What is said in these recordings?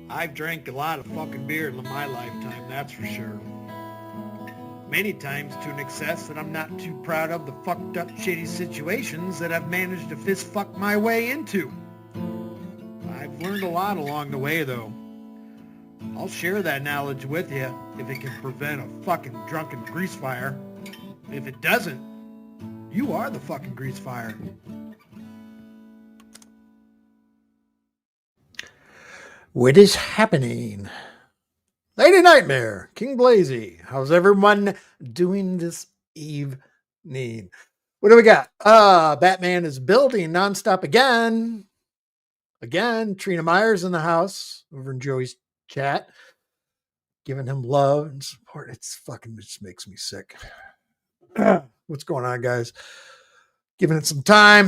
I've drank a lot of fucking beer in my lifetime, that's for sure. Many times to an excess that I'm not too proud of the fucked up shitty situations that I've managed to fist fuck my way into. I've learned a lot along the way though. I'll share that knowledge with you if it can prevent a fucking drunken grease fire. If it doesn't, you are the fucking grease fire. What is happening? Lady Nightmare, King Blazy. How's everyone doing this evening? What do we got? Batman is building nonstop again. Again, Trina Myers in the house over in Joey's chat, giving him love and support. It's fucking just makes me sick. What's going on, guys? Giving it some time.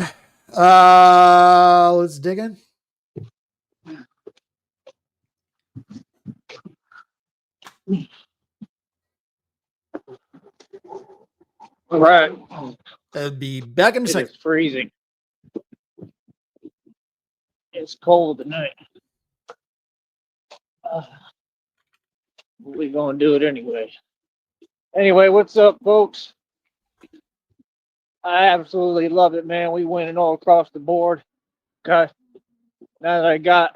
Let's dig in. All right. I'll be back in a second. It's freezing. It's cold tonight. We're going to do it anyway. Anyway, what's up, folks? I absolutely love it, man. We winning all across the board. Okay. Now that I got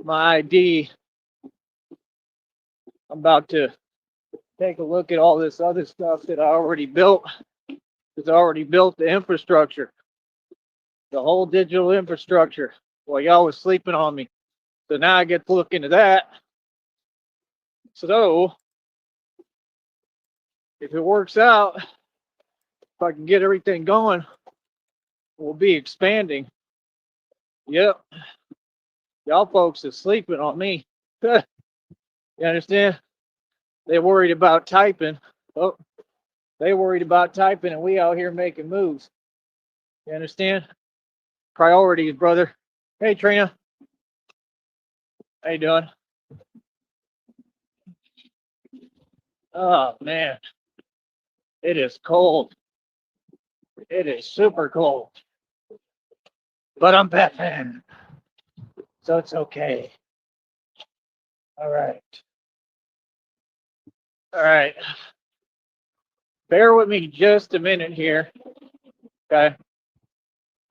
my ID, I'm about to take a look at all this other stuff that I already built. It's already built the infrastructure, the whole digital infrastructure, while y'all was sleeping on me. So now I get to look into that. So if it works out, if I can get everything going, we'll be expanding. Yep. Y'all folks are sleeping on me. You understand? They worried about typing. Oh, they worried about typing, and we out here making moves. You understand? Priorities, brother. Hey, Trina. How you doing? Oh, man. It is cold. It is super cold. But I'm Batman. So it's okay. All right. All right. Bear with me just a minute here. Okay.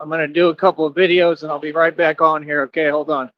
I'm going to do a couple of videos and I'll be right back on here. Okay, hold on.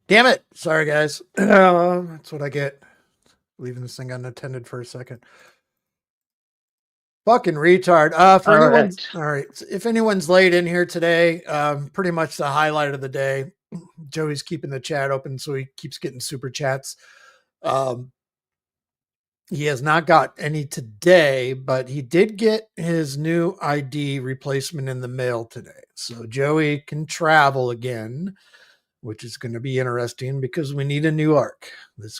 Damn it. Sorry, guys. That's what I get. Leaving this thing unattended for a second. Fucking retard. All right. If anyone's late in here today, pretty much the highlight of the day. Joey's keeping the chat open, so he keeps getting super chats. He has not got any today, but he did get his new ID replacement in the mail today. So Joey can travel again, which is going to be interesting because we need a new arc. This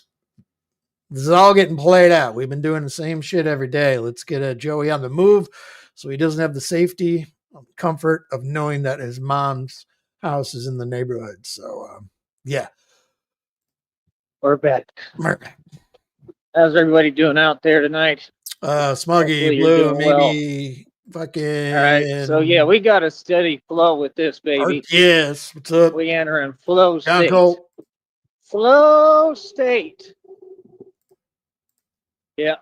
is all getting played out. We've been doing the same shit every day. Let's get a Joey on the move so he doesn't have the safety, comfort of knowing that his mom's house is in the neighborhood. So, yeah. We're back. We're back. How's everybody doing out there tonight? Smuggy, Blue, maybe well. Fucking. All right. So, yeah, we got a steady flow with this, baby. Yes. What's up? We enter in flow state. Colt. Flow state. Yeah.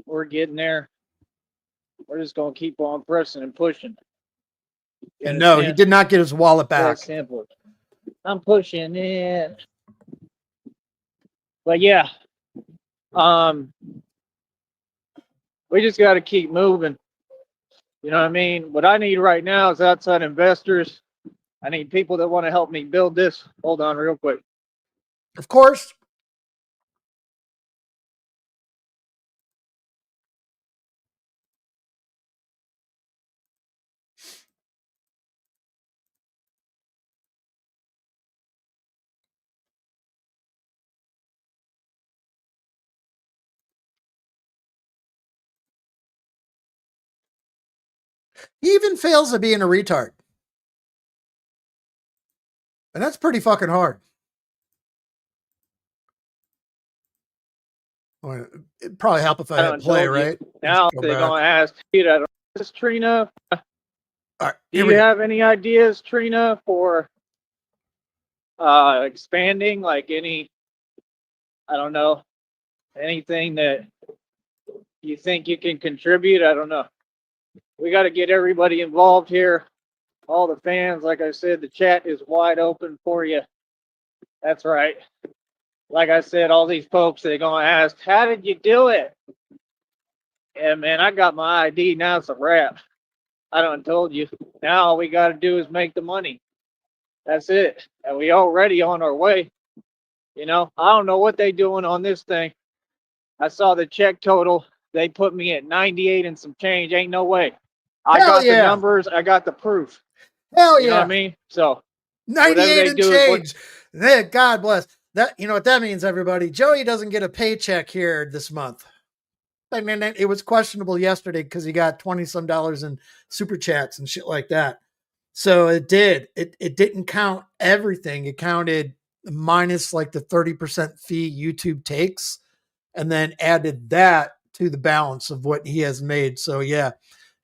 We're getting there. We're just going to keep on pressing and pushing. And no, he did not get his wallet back. Simple. I'm pushing in. But yeah, we just got to keep moving. You know what I mean? What I need right now is outside investors. I need people that want to help me build this. Hold on real quick. Of course. He even fails at being a retard. And that's pretty fucking hard. Well, it'd probably help if I hit play, right? Now they're going to ask, Trina, all right, do you have any ideas, Trina, for expanding? Like any, I don't know, anything that you think you can contribute? I don't know. We got to get everybody involved here. All the fans, like I said, the chat is wide open for you. That's right. Like I said, all these folks, they're going to ask, how did you do it? Yeah, man, I got my ID. Now it's a wrap. I done told you. Now all we got to do is make the money. That's it. And we already on our way. You know, I don't know what they doing on this thing. I saw the check total. They put me at 98 and some change. Ain't no way. I got the numbers. I got the proof. Hell yeah. You know what I mean? So 98 and change. God bless. That, you know what that means, everybody? Joey doesn't get a paycheck here this month. I mean, it was questionable yesterday because he got $20-some in super chats and shit like that. So it didn't count everything. It counted minus like the 30% fee YouTube takes, and then added that to the balance of what he has made. So yeah,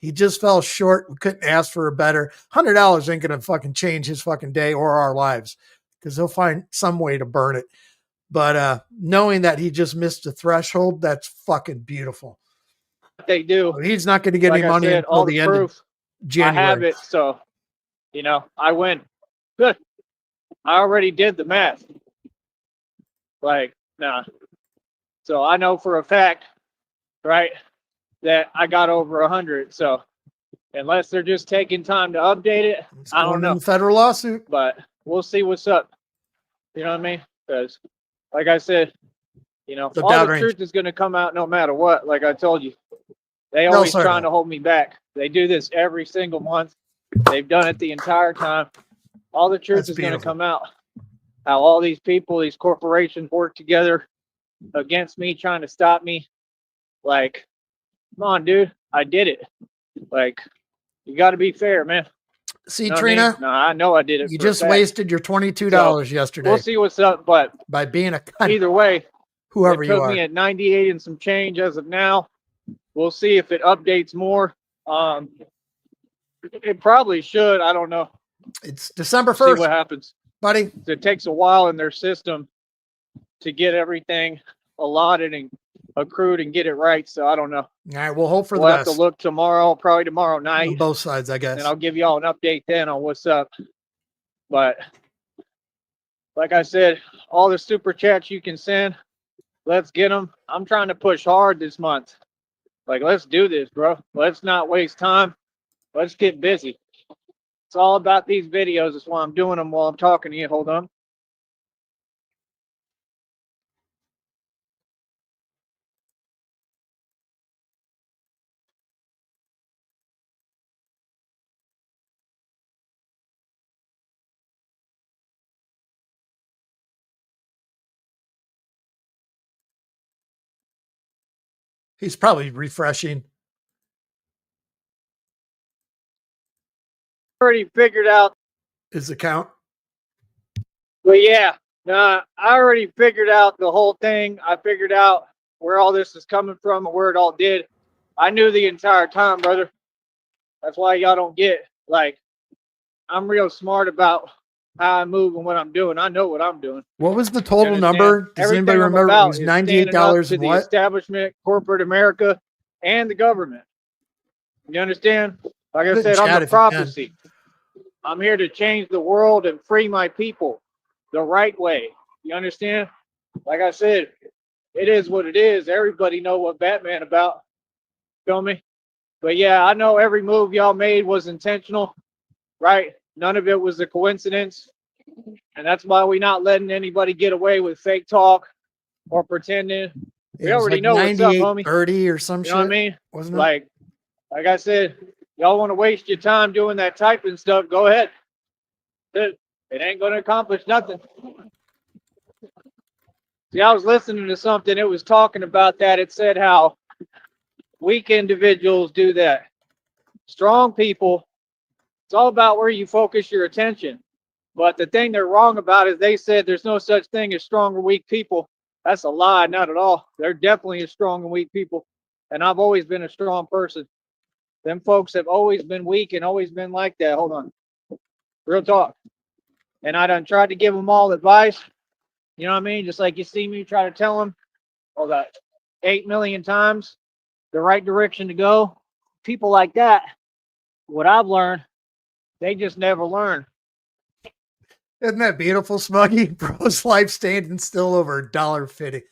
he just fell short. We couldn't ask for a better. $100 ain't gonna fucking change his fucking day or our lives, because he'll find some way to burn it. But knowing that he just missed the threshold, that's fucking beautiful. They do. He's not going to get any money until the end of January. I have it, so you know I win. Good. I already did the math. Like, nah. So I know for a fact, right, that I got over 100. So unless they're just taking time to update it, I don't know. In the federal lawsuit, but we'll see what's up. You know what I mean? Because, like I said, you know, all the truth is going to come out no matter what. Like I told you, they always trying to hold me back. They do this every single month. They've done it the entire time. All the truth is going to come out. How all these people, these corporations work together against me, trying to stop me. Like, come on, dude, I did it. Like, you got to be fair, man. See, you know Trina? I mean? No, I know I did it. You just wasted your $22 yesterday. We'll see what's up, but by being a cunt. Either way, whoever you are, put me at 98 and some change as of now. We'll see if it updates more. It probably should. I don't know. It's December 1st. See what happens, buddy. It takes a while in their system to get everything allotted and accrued and get it right. So I don't know. All right, we'll hope for the best. We'll have to look tomorrow, probably tomorrow night. On both sides, I guess. And I'll give you all an update then on what's up. But like I said, all the super chats you can send, let's get them. I'm trying to push hard this month. Like, let's do this, bro. Let's not waste time. Let's get busy. It's all about these videos. That's why I'm doing them while I'm talking to you. Hold on. He's probably refreshing. Already figured out his account. But yeah, I already figured out the whole thing. I figured out where all this is coming from and where it all did. I knew the entire time, brother. That's why y'all don't get, like, I'm real smart about how I move and what I'm doing. I know what I'm doing. What was the total number? Does anybody remember? It was $98 and what? The establishment, corporate America, and the government. You understand? Like I said, I'm the prophecy. I'm here to change the world and free my people the right way. You understand? like I said, it is what it is. Everybody know what Batman about. Feel me? But yeah, I know every move y'all made was intentional, right? None of it was a coincidence. And that's why we're not letting anybody get away with fake talk or pretending. We It was already like know what's up, homie. 98-30 or some You know what I shit, mean? wasn't it? Like I said, y'all want to waste your time doing that typing stuff, go ahead. It ain't going to accomplish nothing. See, I was listening to something. It was talking about that. It said how weak individuals do that. Strong people, it's all about where you focus your attention. But the thing they're wrong about is they said there's no such thing as strong or weak people. That's a lie, not at all. There definitely is strong and weak people. And I've always been a strong person. Them folks have always been weak and always been like that. Hold on. Real talk. And I done tried to give them all advice. You know what I mean? Just like you see me try to tell them, all that 8 million times, the right direction to go. People like that, what I've learned, they just never learn. Isn't that beautiful, Smuggy? Bro's life standing still over $1.50.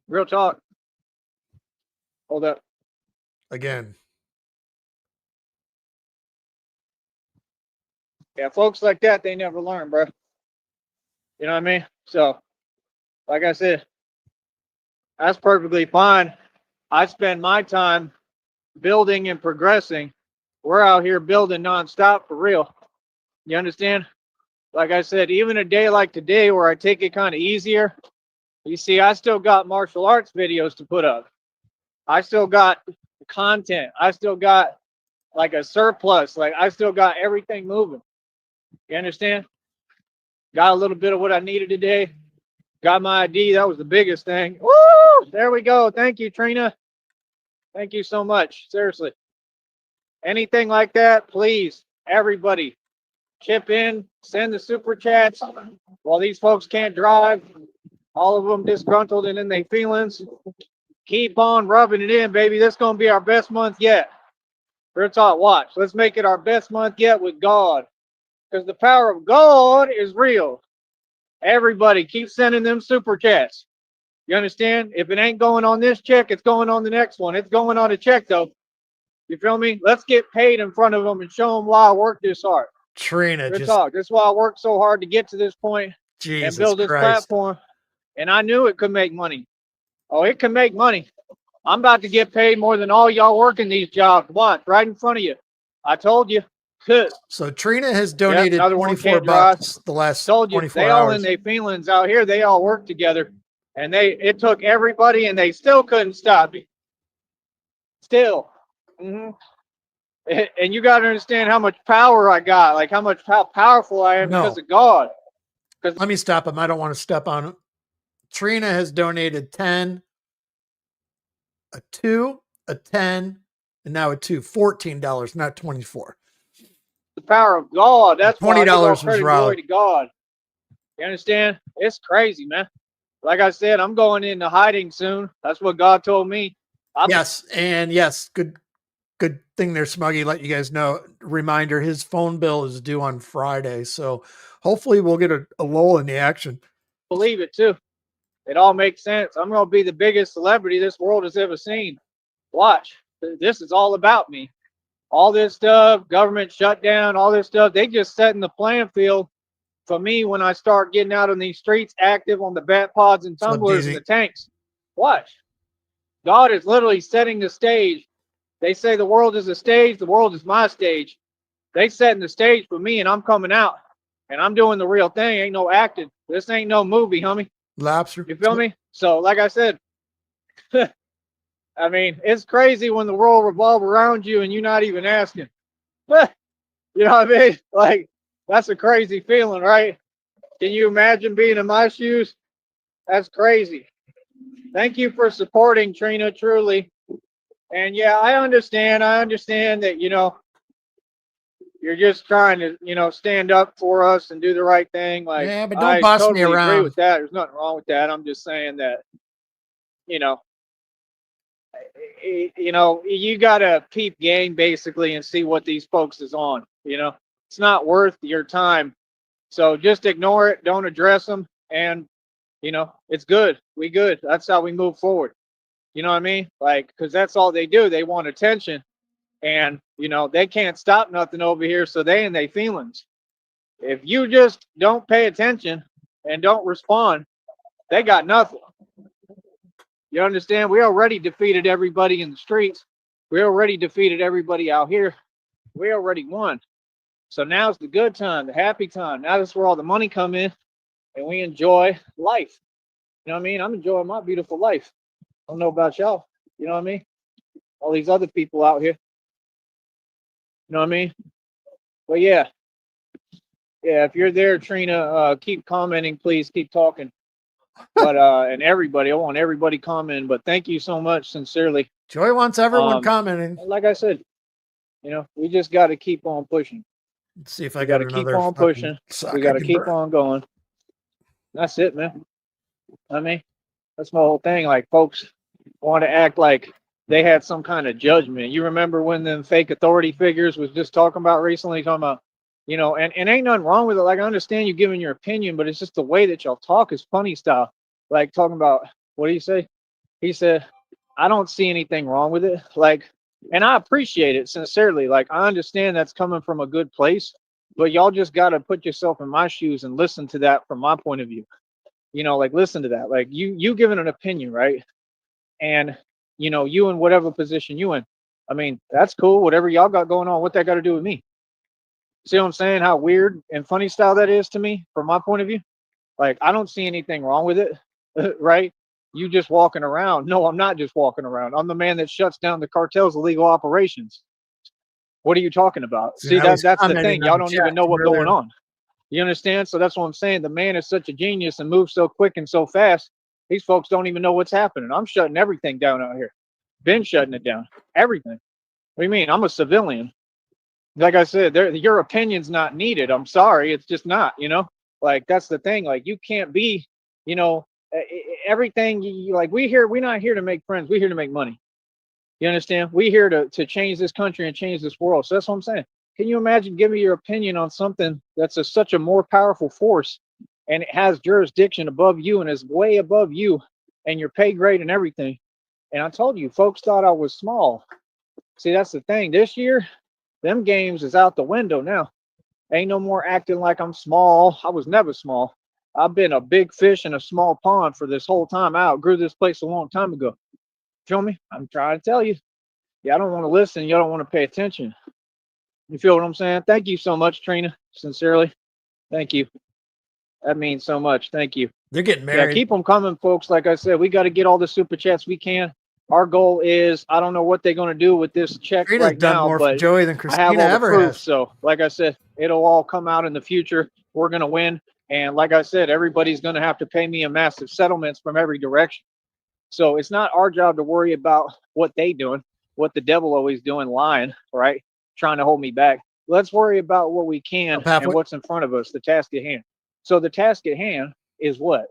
Real talk. Hold up. Again. Yeah, folks like that, they never learn, bro. You know what I mean? So, like I said, that's perfectly fine. I spend my time building and progressing. We're out here building nonstop for real. You understand? Like I said, even a day like today where I take it kind of easier, you see, I still got martial arts videos to put up. I still got content. I still got like a surplus. Like I still got everything moving. You understand? Got a little bit of what I needed today. Got my ID. That was the biggest thing. Woo! There we go. Thank you, Trina. Thank you so much. Seriously. Anything like that, please, everybody, chip in, send the super chats. While these folks can't drive, all of them disgruntled and in their feelings. Keep on rubbing it in, baby. This is going to be our best month yet. Real talk, watch. Let's make it our best month yet with God. Because the power of God is real. Everybody, keep sending them super chats. You understand? If it ain't going on this check, it's going on the next one. It's going on a check, though. You feel me? Let's get paid in front of them and show them why I worked this hard. Trina, Real talk. That's why I worked so hard to get to this point Jesus and build this Christ. platform. And I knew it could make money. Oh, it can make money. I'm about to get paid more than all y'all working these jobs. Watch, right in front of you. I told you. So Trina has donated another one 24 can't drive. bucks the last Told you, 24 they all in hours. their feelings out here. They all work together. And it took everybody and they still couldn't stop me. Still. And you got to understand how much power I got, like how powerful I am because of God. Let me stop him. I don't want to step on him. Trina has donated 10, a 2, a 10, and now a 2. $14, not 24. The power of God. That's why I give all $20 credit was and glory Rob. to God. You understand? It's crazy, man. Like I said, I'm going into hiding soon. That's what God told me. Yes, good thing there, Smuggy. Let you guys know. Reminder: his phone bill is due on Friday, so hopefully we'll get a lull in the action. Believe it too. It all makes sense. I'm going to be the biggest celebrity this world has ever seen. Watch. This is all about me. All this stuff, government shutdown, all this stuff, they just setting the playing field for me when I start getting out on these streets, active on the bat pods and tumblers and the tanks. Watch. God is literally setting the stage. They say the world is a stage. The world is my stage. They setting the stage for me, and I'm coming out, and I'm doing the real thing. Ain't no acting. This ain't no movie, homie. Lapser. You feel me? So, like I said, I mean, it's crazy when the world revolves around you and you're not even asking. You know what I mean? Like, that's a crazy feeling, right? Can you imagine being in my shoes? That's crazy. Thank you for supporting, Trina, truly. And yeah, I understand that, you're just trying to, stand up for us and do the right thing. Like, yeah, but don't I boss totally me around. agree with that. There's nothing wrong with that. I'm just saying that, you got to peep game basically and see what these folks is on. It's not worth your time. So just ignore it. Don't address them. And You know, it's good. We good. That's how we move forward. You know what I mean? Like, because that's all they do. They want attention, and you know they can't stop nothing over here. So they in their feelings. If you just don't pay attention and don't respond, they got nothing. You understand? We already defeated everybody in the streets. We already defeated everybody out here. We already won. So now's the good time, the happy time. Now that's where all the money come in, and we enjoy life. You know what I mean? I'm enjoying my beautiful life. I don't know about y'all. You know what I mean? All these other people out here. You know what I mean? But yeah, yeah. If you're there, Trina, keep commenting, please. Keep talking. But and everybody, I want everybody commenting. But thank you so much, sincerely. Joy wants everyone commenting. Like I said, you know, we just got to keep on pushing. Let's see if I We got got to keep another on pushing. sock We got to I can keep burn. on going. That's it, man. I mean, that's my whole thing. Like, folks want to act like they had some kind of judgment. You remember when them fake authority figures was just talking about recently, talking about, you know, and ain't nothing wrong with it. Like, I understand you giving your opinion, but it's just the way that y'all talk is funny style. Like, talking about, what do you say? He said, I don't see anything wrong with it. Like, and I appreciate it sincerely. Like, I understand that's coming from a good place, but y'all just got to put yourself in my shoes and listen to that from my point of view. You know, like, listen to that. Like, you giving an opinion, right? And you know, you in whatever position you in. I mean, that's cool. Whatever y'all got going on, what that got to do with me? See what I'm saying? How weird and funny style that is to me from my point of view. Like, I don't see anything wrong with it, right? You just walking around. No, I'm not just walking around. I'm the man that shuts down the cartel's illegal operations. What are you talking about? So See, now he's that's the commenting thing. on Y'all the don't chat even know from what's going earlier. on. You understand? So that's what I'm saying. The man is such a genius and moves so quick and so fast. These folks don't even know what's happening. I'm shutting everything down out here. Been shutting it down. Everything. What do you mean? I'm a civilian. Like I said, your opinion's not needed. I'm sorry. It's just not, you know? Like, that's the thing. Like, you can't be, you know, everything like we're not here to make friends. We're here to make money. You understand? We're here to change this country and change this world. So that's what I'm saying. Can you imagine giving me your opinion on something that's such a more powerful force, and it has jurisdiction above you and is way above you and your pay grade and everything? And I told you, folks thought I was small. See, that's the thing. This year, them games is out the window now. Ain't no more acting like I'm small. I was never small. I've been a big fish in a small pond for this whole time. I outgrew this place a long time ago. Feel me? I'm trying to tell you. Yeah, I don't want to listen. You don't want to pay attention. You feel what I'm saying? Thank you so much, Trina. Sincerely. Thank you. That means so much. Thank you. They're getting Yeah, married. keep them coming, folks. Like I said, we got to get all the super chats we can. Our goal is, I don't know what they're going to do with this check Trina's right done now, more for but Joey than I have Christina all the ever proof. has. So, like I said, it'll all come out in the future. We're going to win. And like I said, everybody's going to have to pay me a massive settlements from every direction. So it's not our job to worry about what they doing, what the devil always doing, lying, right? Trying to hold me back. Let's worry about what we can and what's in front of us, the task at hand. So the task at hand is what?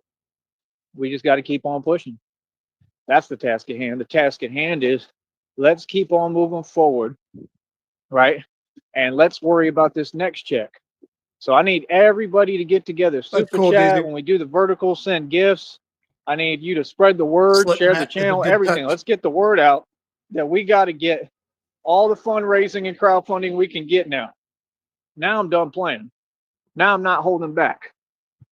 We just got to keep on pushing. That's the task at hand. The task at hand is, let's keep on moving forward, right? And let's worry about this next check. So I need everybody to get together. Super cool, chat. Daisy. When we do the vertical, send gifts. I need you to spread the word, Slip share the Matt is a channel, good everything. touch. Let's get the word out that we got to get all the fundraising and crowdfunding we can get now. Now I'm done playing. Now I'm not holding back.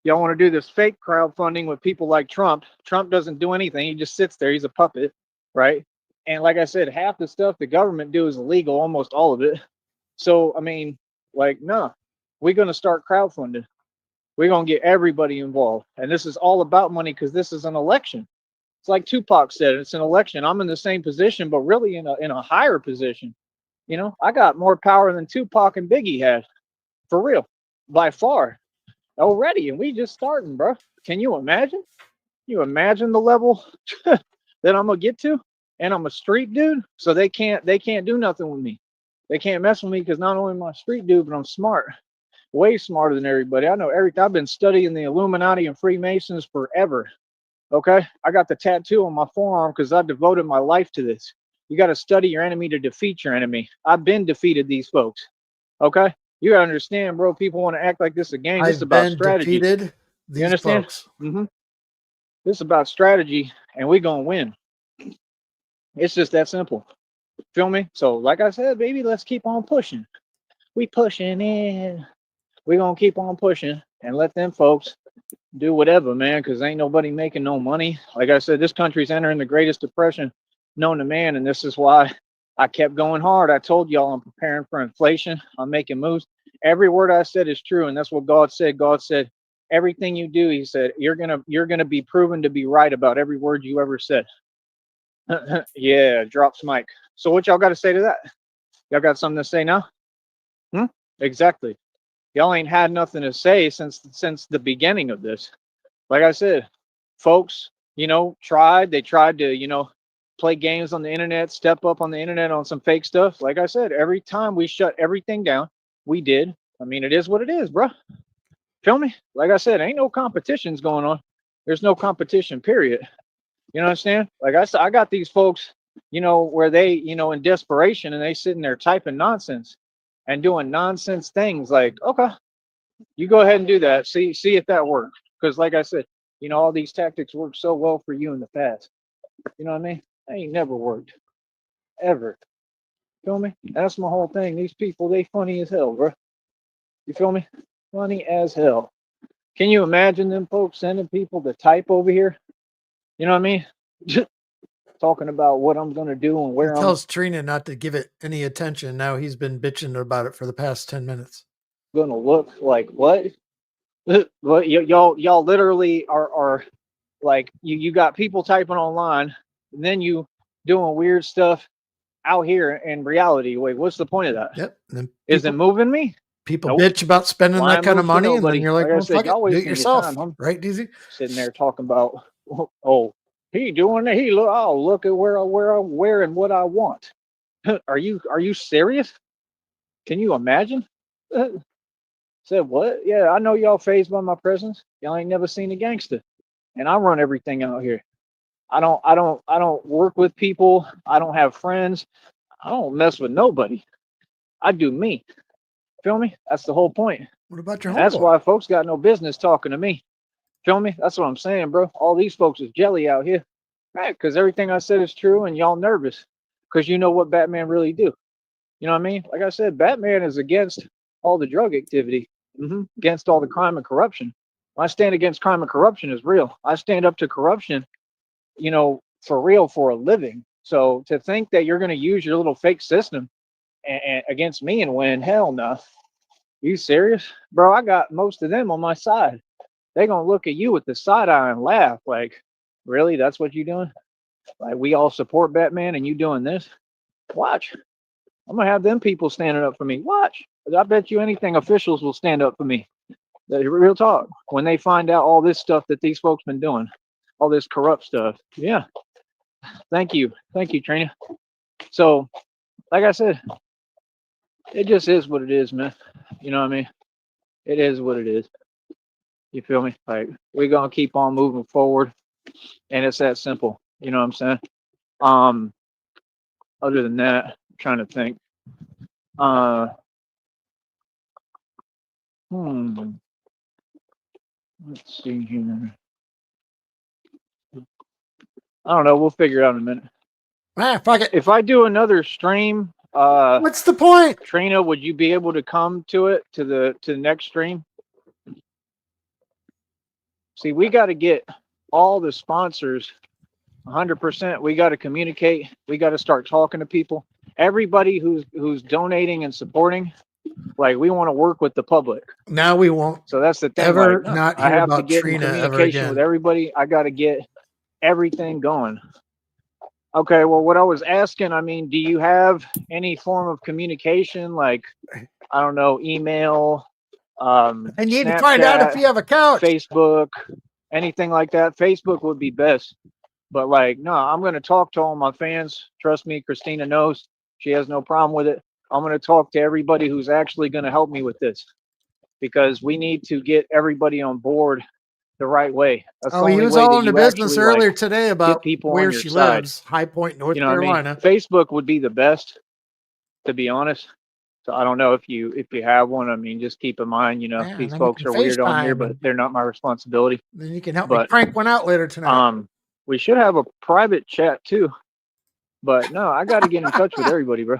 Y'all want to do this fake crowdfunding with people like Trump. Trump doesn't do anything. He just sits there. He's a puppet, right? And like I said, half the stuff the government do is illegal, almost all of it. So, I mean, like, no, we're going to start crowdfunding. We're going to get everybody involved. And this is all about money because this is an election. It's like Tupac said, it's an election. I'm in the same position, but really in a higher position. You know, I got more power than Tupac and Biggie had, for real, by far already. And we just starting, bro. Can you imagine? You imagine the level that I'm gonna get to? And I'm a street dude, so they can't do nothing with me. They can't mess with me because not only am I a street dude, but I'm smart, way smarter than everybody. I know everything. I've been studying the Illuminati and Freemasons forever. Okay, I got the tattoo on my forearm because I devoted my life to this. You got to study your enemy to defeat your enemy. I've been defeated these folks. Okay, you got to understand, bro. People want to act like this is a game. This is I've about been strategy. defeated You these understand? folks. Mm-hmm. This is about strategy, and we gonna win. It's just that simple. Feel me? So, like I said, baby, let's keep on pushing. We pushing in. We gonna keep on pushing and let them folks do whatever, man, because ain't nobody making no money. Like I said, this country's entering the greatest depression known to man, and this is why I kept going hard. I told y'all I'm preparing for inflation. I'm making moves. Every word I said is true, and that's what God said. God said, everything you do, he said, you're gonna be proven to be right about every word you ever said. Yeah, drops mic. So what y'all got to say to that? Y'all got something to say now? Exactly. Y'all ain't had nothing to say since the beginning of this. Like I said, folks, they tried to, play games on the internet, step up on the internet on some fake stuff. Like I said, every time we shut everything down, we did. I mean, it is what it is, bro. Feel me? Like I said, ain't no competitions going on. There's no competition, period. You know what I'm saying? Like I said, I got these folks, where they, in desperation, and they sitting there typing nonsense and doing nonsense things. Like, okay, you go ahead and do that. See if that works. Because like I said, all these tactics worked so well for you in the past. You know what I mean? They ain't never worked. Ever. Feel me? That's my whole thing. These people, they funny as hell, bro. You feel me? Funny as hell. Can you imagine them folks sending people to type over here? You know what I mean? Talking about what I'm gonna do and where He tells Trina not to give it any attention. Now he's been bitching about it for the past 10 minutes. Gonna look like what? What y'all literally are like you got people typing online, and then you doing weird stuff out here in reality. Wait, what's the point of that? Yep. Is it moving me? People Nope. bitch about spending Why that kind of move for money, and then nobody? you're like, Like I well, said, fuck it, y'all do it wasting your yourself. time. I'm right, DZ? sitting there talking about, oh, he doing it. Look at where I'm wearing what I want. Are you serious? Can you imagine? Said what? Yeah, I know y'all phased by my presence. Y'all ain't never seen a gangster, and I run everything out here. I don't work with people. I don't have friends. I don't mess with nobody. I do me. Feel me? That's the whole point. What about your And that's homeboy? why folks got no business talking to me. Feel me? That's what I'm saying, bro. All these folks is jelly out here. Right? Because everything I said is true, and y'all nervous. Because you know what Batman really do. You know what I mean? Like I said, Batman is against all the drug activity, against all the crime and corruption. I stand against crime and corruption is real. I stand up to corruption, for real for a living. So to think that you're going to use your little fake system and against me and win, hell no. You serious? Bro, I got most of them on my side. They going to look at you with the side eye and laugh like, really? That's what you doing? Like, we all support Batman and you doing this? Watch. I'm going to have them people standing up for me. Watch. I bet you anything officials will stand up for me. Real talk. When they find out all this stuff that these folks been doing, all this corrupt stuff. Yeah. Thank you, Trina. So, like I said, it just is what it is, man. You know what I mean? It is what it is. You feel me? Like, we're gonna keep on moving forward, and it's that simple. You know what I'm saying? Other than that, I'm trying to think. Let's see here. I don't know. We'll figure it out in a minute. Fuck it. If I do another stream, What's the point? Trina, would you be able to come to the next stream? See, we got to get all the sponsors 100%. We got to communicate. We got to start talking to people. Everybody who's donating and supporting, like, we want to work with the public. Now we won't So that's the thing. ever Like, not I hear have to about get Trina in ever communication again. with everybody. I got to get everything going. Okay, well, what I was asking, I mean, do you have any form of communication, like, I don't know, email, I need Snapchat, to find out if you have a couch. Facebook, anything like that? Facebook would be best. But like, no, I'm going to talk to all my fans. Trust me, Christina knows. She has no problem with it. I'm going to talk to everybody who's actually going to help me with this, because we need to get everybody on board the right way. That's the He only was way all that in the you business actually, earlier like, today get about people where on your she side. lives, High Point, North You know what I mean? Carolina. Facebook would be the best, to be honest. So I don't know if you have one. I mean, just keep in mind, Yeah, and these then we folks can are weird on here, FaceTime, but and they're not my responsibility. then you can help me But crank one out later tonight. we should have a private chat too. But no, I got to get in touch with everybody, bro.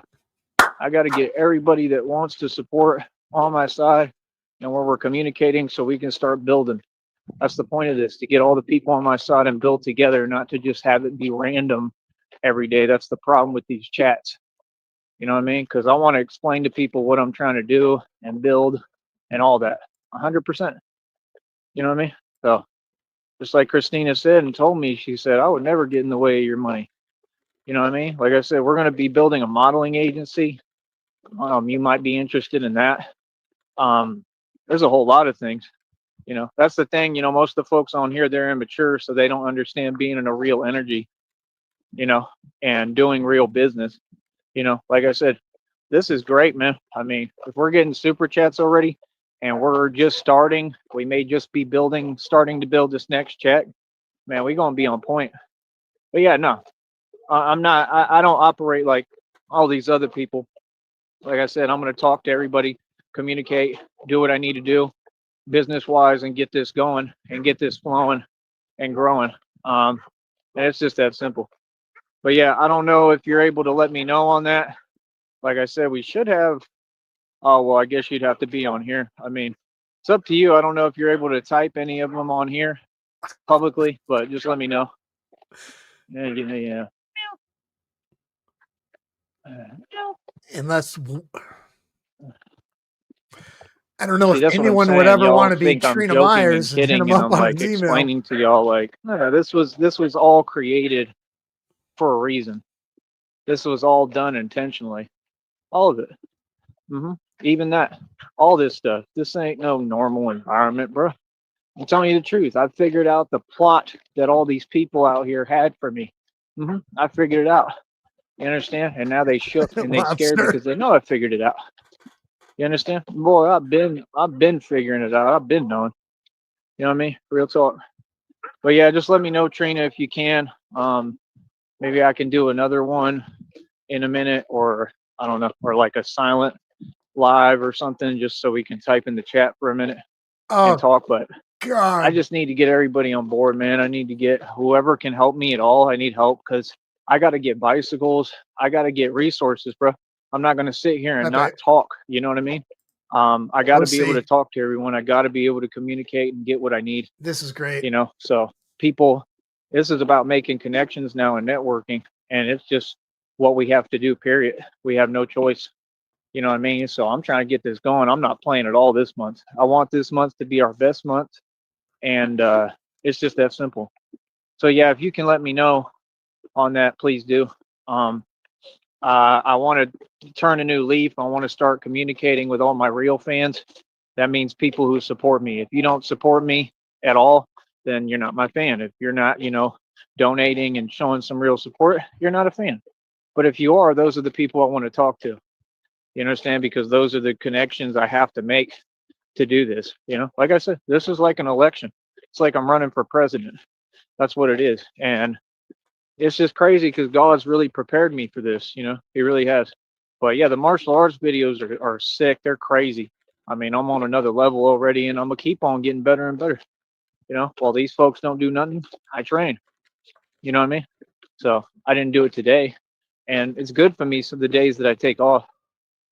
I got to get everybody that wants to support on my side and where we're communicating so we can start building. That's the point of this, to get all the people on my side and build together, not to just have it be random every day. That's the problem with these chats. You know what I mean? Because I want to explain to people what I'm trying to do and build and all that. 100%. You know what I mean? So just like Christina said and told me, she said, I would never get in the way of your money. You know what I mean? Like I said, we're going to be building a modeling agency. You might be interested in that. There's a whole lot of things. That's the thing. Most of the folks on here, they're immature, so they don't understand being in a real energy, and doing real business. Like I said, this is great, man. I mean, if we're getting super chats already and we're just starting, we may just be starting to build this next chat, man, we're going to be on point. But yeah, no, I'm not, I don't operate like all these other people. Like I said, I'm going to talk to everybody, communicate, do what I need to do business wise, and get this going and get this flowing and growing. And it's just that simple. But yeah, I don't know if you're able to let me know on that. Like I said, we should have, oh, well, I guess you'd have to be on here. I mean, it's up to you. I don't know if you're able to type any of them on here publicly, but just let me know. Yeah. Unless I don't know See, if that's what I'm anyone would saying. ever Y'all want to be think I'm Trina joking and Myers and hit him kidding, and up I'm on like his email. explaining to y'all like, no, this was all created for a reason. This was all done intentionally. All of it. Even that. All this stuff. This ain't no normal environment, bro. I'm telling you the truth. I figured out the plot that all these people out here had for me. I figured it out. You understand? And now they shook and they scared Lobster. because they know I figured it out. You understand? Boy, I've been figuring it out. I've been knowing. You know what I mean? Real talk. But yeah, just let me know, Trina, if you can. Maybe I can do another one in a minute, or I don't know, or like a silent live or something, just so we can type in the chat for a minute and Oh talk. But I God. just need to get everybody on board, man. I need to get whoever can help me at all. I need help because I got to get bicycles. I got to get resources, bro. I'm not going to sit here and not talk. You know what I mean? I got to be able to talk to everyone. I got to be able to communicate and get what I need. This is great. So people, this is about making connections now and networking. And it's just what we have to do, period. We have no choice. You know what I mean? So I'm trying to get this going. I'm not playing at all this month. I want this month to be our best month. And it's just that simple. So yeah, if you can let me know on that, please do. I want to turn a new leaf. I want to start communicating with all my real fans. That means people who support me. If you don't support me at all, then you're not my fan. If you're not, donating and showing some real support, you're not a fan. But if you are, those are the people I want to talk to. You understand? Because those are the connections I have to make to do this. Like I said, this is like an election. It's like I'm running for president. That's what it is. And it's just crazy because God's really prepared me for this. He really has. But yeah, the martial arts videos are sick. They're crazy. I mean, I'm on another level already, and I'm gonna keep on getting better and better. While these folks don't do nothing, I train. You know what I mean? So I didn't do it today, and it's good for me. So the days that I take off,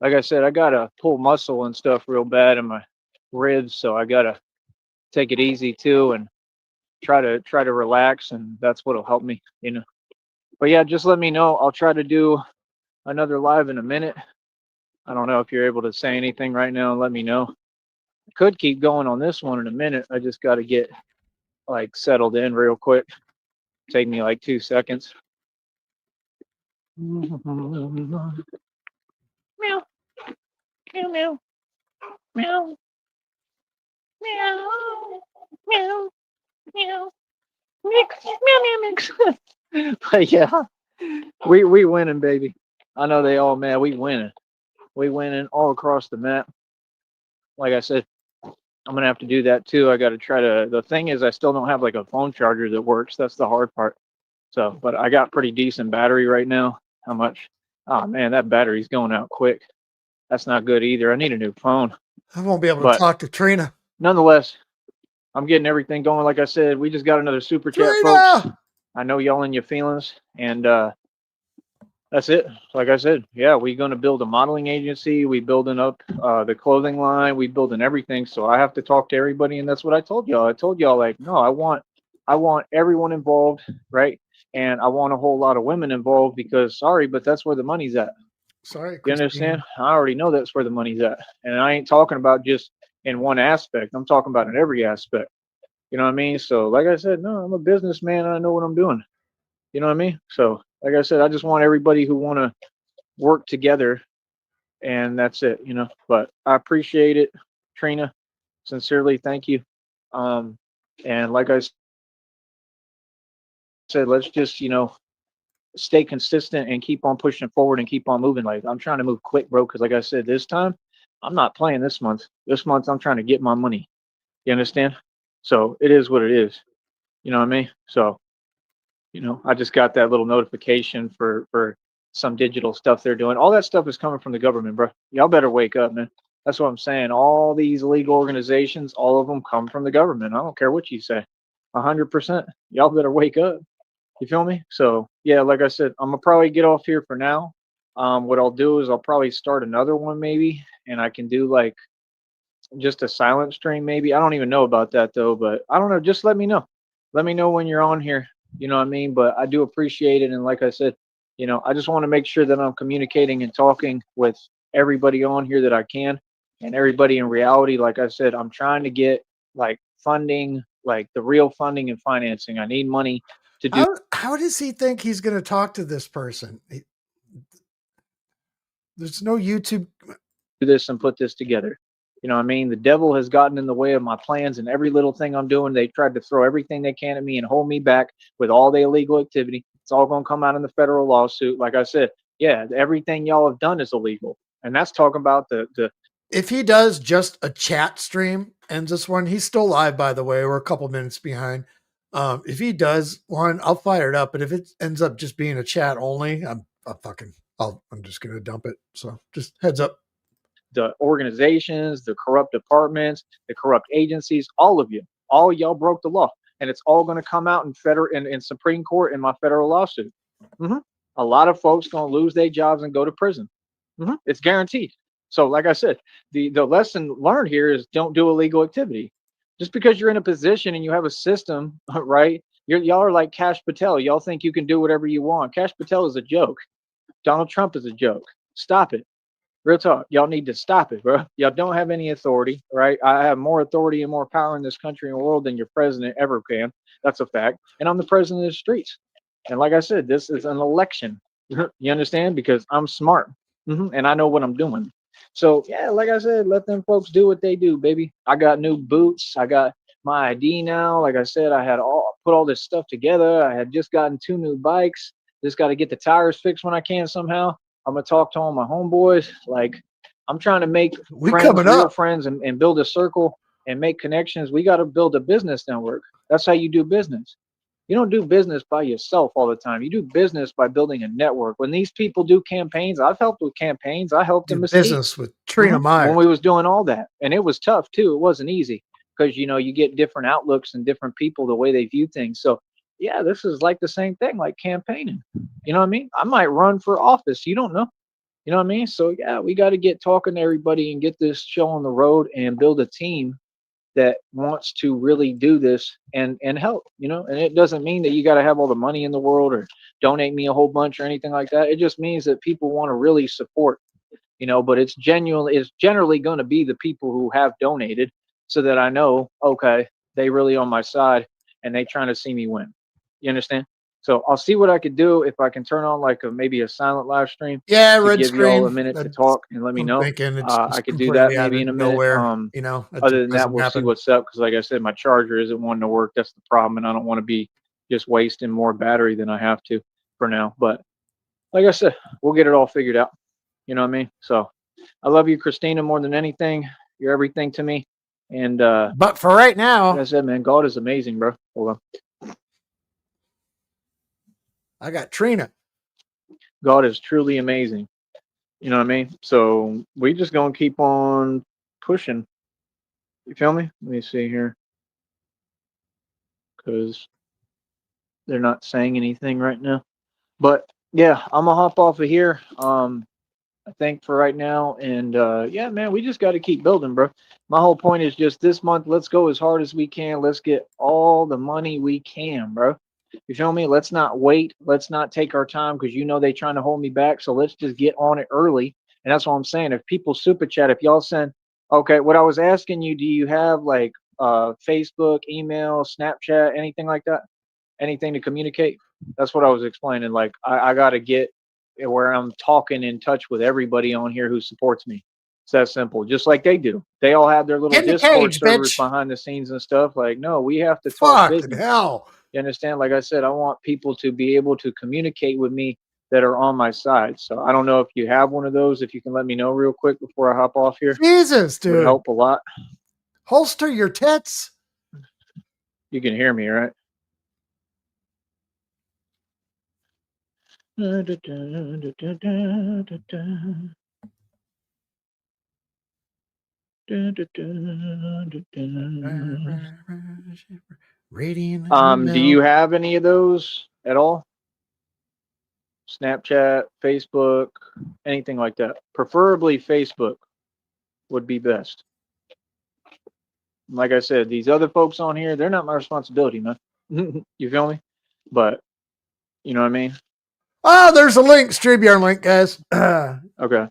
like I said, I gotta pull muscle and stuff real bad in my ribs, so I gotta take it easy too, and try to relax, and that's what'll help me. But yeah, just let me know. I'll try to do another live in a minute. I don't know if you're able to say anything right now. Let me know. I could keep going on this one in a minute. I just got to get like settled in real quick. Take me like 2 seconds. Meow. Meow, meow. Meow. Meow. Meow. Meow. Mix. Meow, meow, mix. But yeah, we winning, baby. I know they all mad. We winning. We winning all across the map. Like I said, I'm gonna have to do that too. I got to try to. The thing is, I still don't have like a phone charger that works. That's the hard part. So, but I got pretty decent battery right now. How much? Oh man, that battery's going out quick. That's not good either. I need a new phone. I won't be able to But talk to Trina. nonetheless, I'm getting everything going. Like I said, we just got another super chat, folks. Trina! I know y'all in your feelings, and that's it. Like I said, yeah, we're gonna build a modeling agency. We building up the clothing line. We building everything. So I have to talk to everybody, and that's what I told y'all. I told y'all like, no, I want everyone involved, right? And I want a whole lot of women involved because sorry, but that's where the money's at. Sorry, You Christine. understand? I already know that's where the money's at, and I ain't talking about just in one aspect. I'm talking about in every aspect. You know what I mean? So, like I said, no, I'm a businessman. And I know what I'm doing. You know what I mean? So, like I said, I just want everybody who want to work together, and that's it. You know. But I appreciate it, Trina. Sincerely, thank you. Um, and like I said, let's just stay consistent and keep on pushing forward and keep on moving. Like I'm trying to move quick, bro. Because like I said, this time I'm not playing this month. This month I'm trying to get my money. You understand? So it is what it is. You know what I mean? So I just got that little notification for some digital stuff they're doing. All that stuff is coming from the government, bro. Y'all better wake up, man. That's what I'm saying. All these legal organizations, all of them come from the government. I don't care what you say. 100%. Y'all better wake up. You feel me? So yeah, like I said, I'm gonna probably get off here for now. What I'll do is I'll probably start another one maybe, and I can do like just a silent stream maybe. I don't even know about that though, but I don't know. Just let me know. Let me know when you're on here. You know what I mean? But I do appreciate it, and like I said, I just want to make sure that I'm communicating and talking with everybody on here that I can, and everybody in reality. Like I said, I'm trying to get like funding, like the real funding and financing. I need money to do How does he think he's going to talk to this person? There's no YouTube. this and put this together. You know what I mean? The devil has gotten in the way of my plans and every little thing I'm doing. They tried to throw everything they can at me and hold me back with all the illegal activity. It's all going to come out in the federal lawsuit. Like I said, yeah, everything y'all have done is illegal. And that's talking about the If he does just a chat stream, ends this one, he's still live, by the way. We're a couple minutes behind. If he does one, I'll fire it up. But if it ends up just being a chat only, I'm just gonna dump it. So just heads up. the organizations, the corrupt departments, the corrupt agencies, all of you, all y'all broke the law. And it's all going to come out in Supreme Court in my federal lawsuit. Mm-hmm. A lot of folks going to lose their jobs and go to prison. Mm-hmm. It's guaranteed. So, like I said, the lesson learned here is don't do illegal activity. Just because you're in a position and you have a system, right? Y'all are like Cash Patel. Y'all think you can do whatever you want. Cash Patel is a joke. Donald Trump is a joke. Stop it. Real talk. Y'all need to stop it, bro. Y'all don't have any authority, right? I have more authority and more power in this country and world than your president ever can. That's a fact. And I'm the president of the streets. And like I said, this is an election. You understand? Because I'm smart and I know what I'm doing. So yeah, like I said, let them folks do what they do, baby. I got new boots. I got my ID now. Like I said, I had put all this stuff together. I had just gotten 2 new bikes. Just got to get the tires fixed when I can somehow. I'm gonna talk to all my homeboys. Like I'm trying to make We friends, coming real up. friends, and build a circle and make connections. We got to build a business network. That's how you do business. You don't do business by yourself all the time. You do business by building a network. When these people do campaigns, I've helped with campaigns. I helped in Do Mesquite business with Trina Meyer. when we was doing all that, and it was tough too. It wasn't easy because you get different outlooks and different people the way they view things. So yeah, this is like the same thing, like campaigning. You know what I mean? I might run for office. You don't know. You know what I mean? So yeah, we got to get talking to everybody and get this show on the road and build a team that wants to really do this and help, and it doesn't mean that you got to have all the money in the world or donate me a whole bunch or anything like that. It just means that people want to really support, but it's generally going to be the people who have donated so that I know, okay, they really on my side and they trying to see me win. You understand? So I'll see what I could do if I can turn on like maybe a silent live stream Yeah, to red give y'all a screen. minute to That's, talk and let me I'm know. thinking it's I just could do that completely out maybe of in a minute. nowhere. That Other than that, doesn't we'll see happen. what's up because, like I said, my charger isn't wanting to work. That's the problem, and I don't want to be just wasting more battery than I have to for now. But like I said, we'll get it all figured out. You know what I mean? So I love you, Christina, more than anything. You're everything to me. And But for right now, like I said, man, God is amazing, bro. Hold on. I got Trina. God is truly amazing. You know what I mean? So we just gonna keep on pushing. You feel me? Let me see here, because they're not saying anything right now. But yeah, I'm gonna hop off of here. I think for right now, and yeah, man, we just got to keep building, bro. My whole point is just this month, let's go as hard as we can. Let's get all the money we can, bro. You feel me? Let's not wait. Let's not take our time because you know they trying to hold me back. So let's just get on it early. And that's what I'm saying. If people super chat, if y'all send, okay, what I was asking you, do you have like Facebook, email, Snapchat, anything like that? Anything to communicate? That's what I was explaining. Like I got to get where I'm talking in touch with everybody on here who supports me. It's that simple. Just like they do. They all have their little Get in the Discord cage, servers bitch. behind the scenes and stuff. Like, no, we have to talk Fucking business. hell. You understand? Like I said, I want people to be able to communicate with me that are on my side. So I don't know if you have one of those. If you can let me know real quick before I hop off here, Jesus, it would dude. help a lot. Holster your tits. You can hear me, right? Radiant. Do you have any of those at all? Snapchat, Facebook, anything like that. Preferably Facebook would be best. Like I said, these other folks on here, they're not my responsibility, man. You feel me? But you know what I mean? Oh, there's a link, StreamYard link, guys. Okay.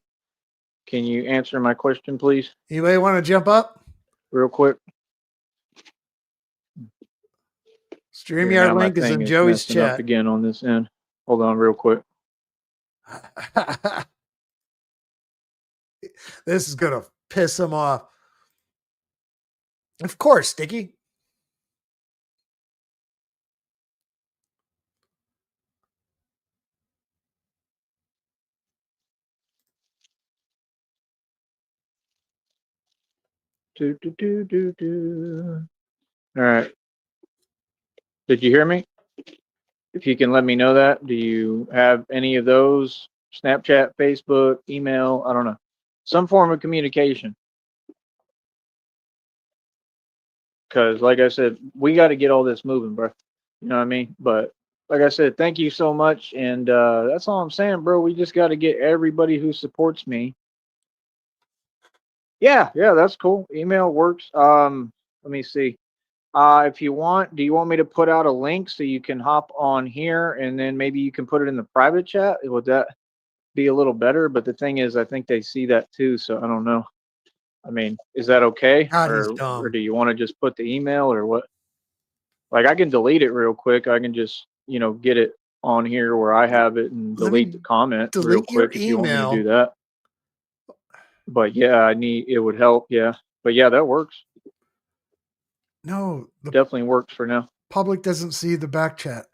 Can you answer my question, please, Anybody want to jump up? real quick? Here now, StreamYard my link is thing in is Joey's messing up chat. again on this end. Hold on, real quick. This is going to piss him off. Of course, Sticky. Do, do, do, do, do. All right. Did you hear me? If you can let me know that, do you have any of those? Snapchat, Facebook, email, I don't know. Some form of communication. Because, like I said, we got to get all this moving, bro. You know what I mean? But, like I said, thank you so much. And that's all I'm saying, bro. We just got to get everybody who supports me. Yeah, that's cool. Email works. Let me see. If you want, do you want me to put out a link so you can hop on here and then maybe you can put it in the private chat? Would that be a little better? But the thing is, I think they see that too, so I don't know. I mean, is that okay, God, he's or dumb. do you want to just put the email or what? Like, I can delete it real quick. I can just get it on here where I have it and Let me delete the comment real delete your quick if you want me to email. do that. But yeah, it would help. Yeah, but yeah, that works. No, the Definitely works for now. public doesn't see the back chat.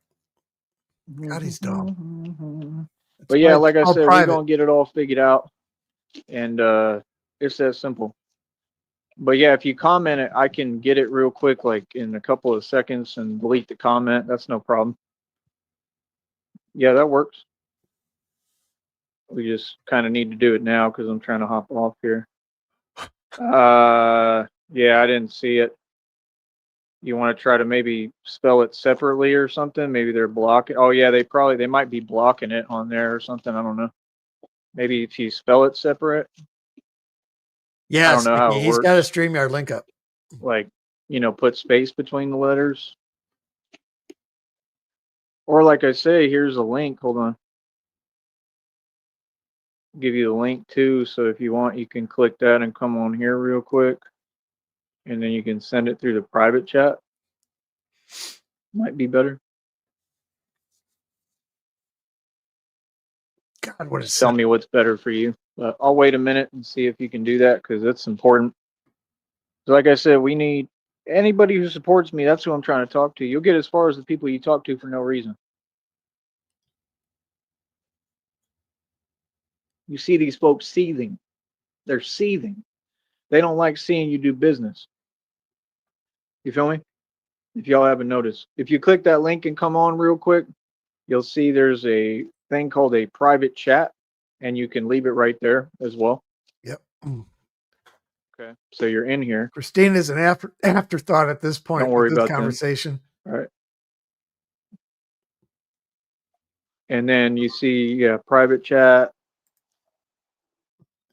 God, he's dumb. That's But why yeah, it's like I called said, we're private. gonna get it all figured out, and it's that simple. But yeah, if you comment it, I can get it real quick, like in a couple of seconds, and delete the comment. That's no problem. Yeah, that works. We just kind of need to do it now because I'm trying to hop off here. Yeah, I didn't see it. You want to try to maybe spell it separately or something? Maybe they're blocking. Oh yeah, they might be blocking it on there or something. I don't know. Maybe if you spell it separate. I Yeah, don't know how it he's got a works. StreamYard link up. Like, put space between the letters. Or like I say, here's a link. Hold on. Give you the link too. So if you want, you can click that and come on here real quick. And then you can send it through the private chat. Might be better. God, what is Just tell me what's better for you. But I'll wait a minute and see if you can do that because that's important. So like I said, we need anybody who supports me. That's who I'm trying to talk to. You'll get as far as the people you talk to for no reason. You see these folks seething. They're seething. They don't like seeing you do business. You feel me? If y'all haven't noticed, if you click that link and come on real quick, you'll see there's a thing called a private chat. and you can leave it right there as well. Yep. Okay. So you're in here. Christine is an afterthought at this point. Don't worry with this about them. conversation. All right. And then you see, private chat.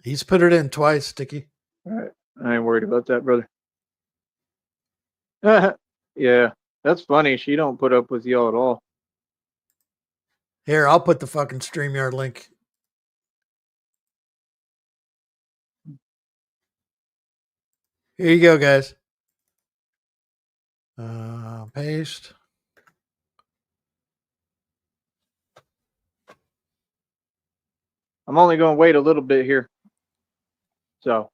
He's put it in twice, Sticky. All right. I ain't worried about that, brother. Yeah, that's funny. She don't put up with y'all at all. Here, I'll put the fucking StreamYard link. Here you go, guys. Paste. I'm only going to wait a little bit here. So.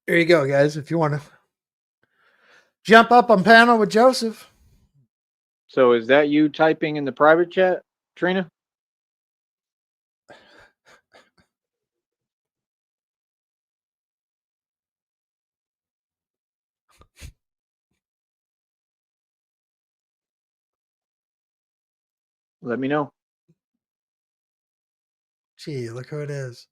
There you go, guys. If you want to jump up on panel with Joseph. So is that you typing in the private chat, Trina? Let me know. Gee, look who it is.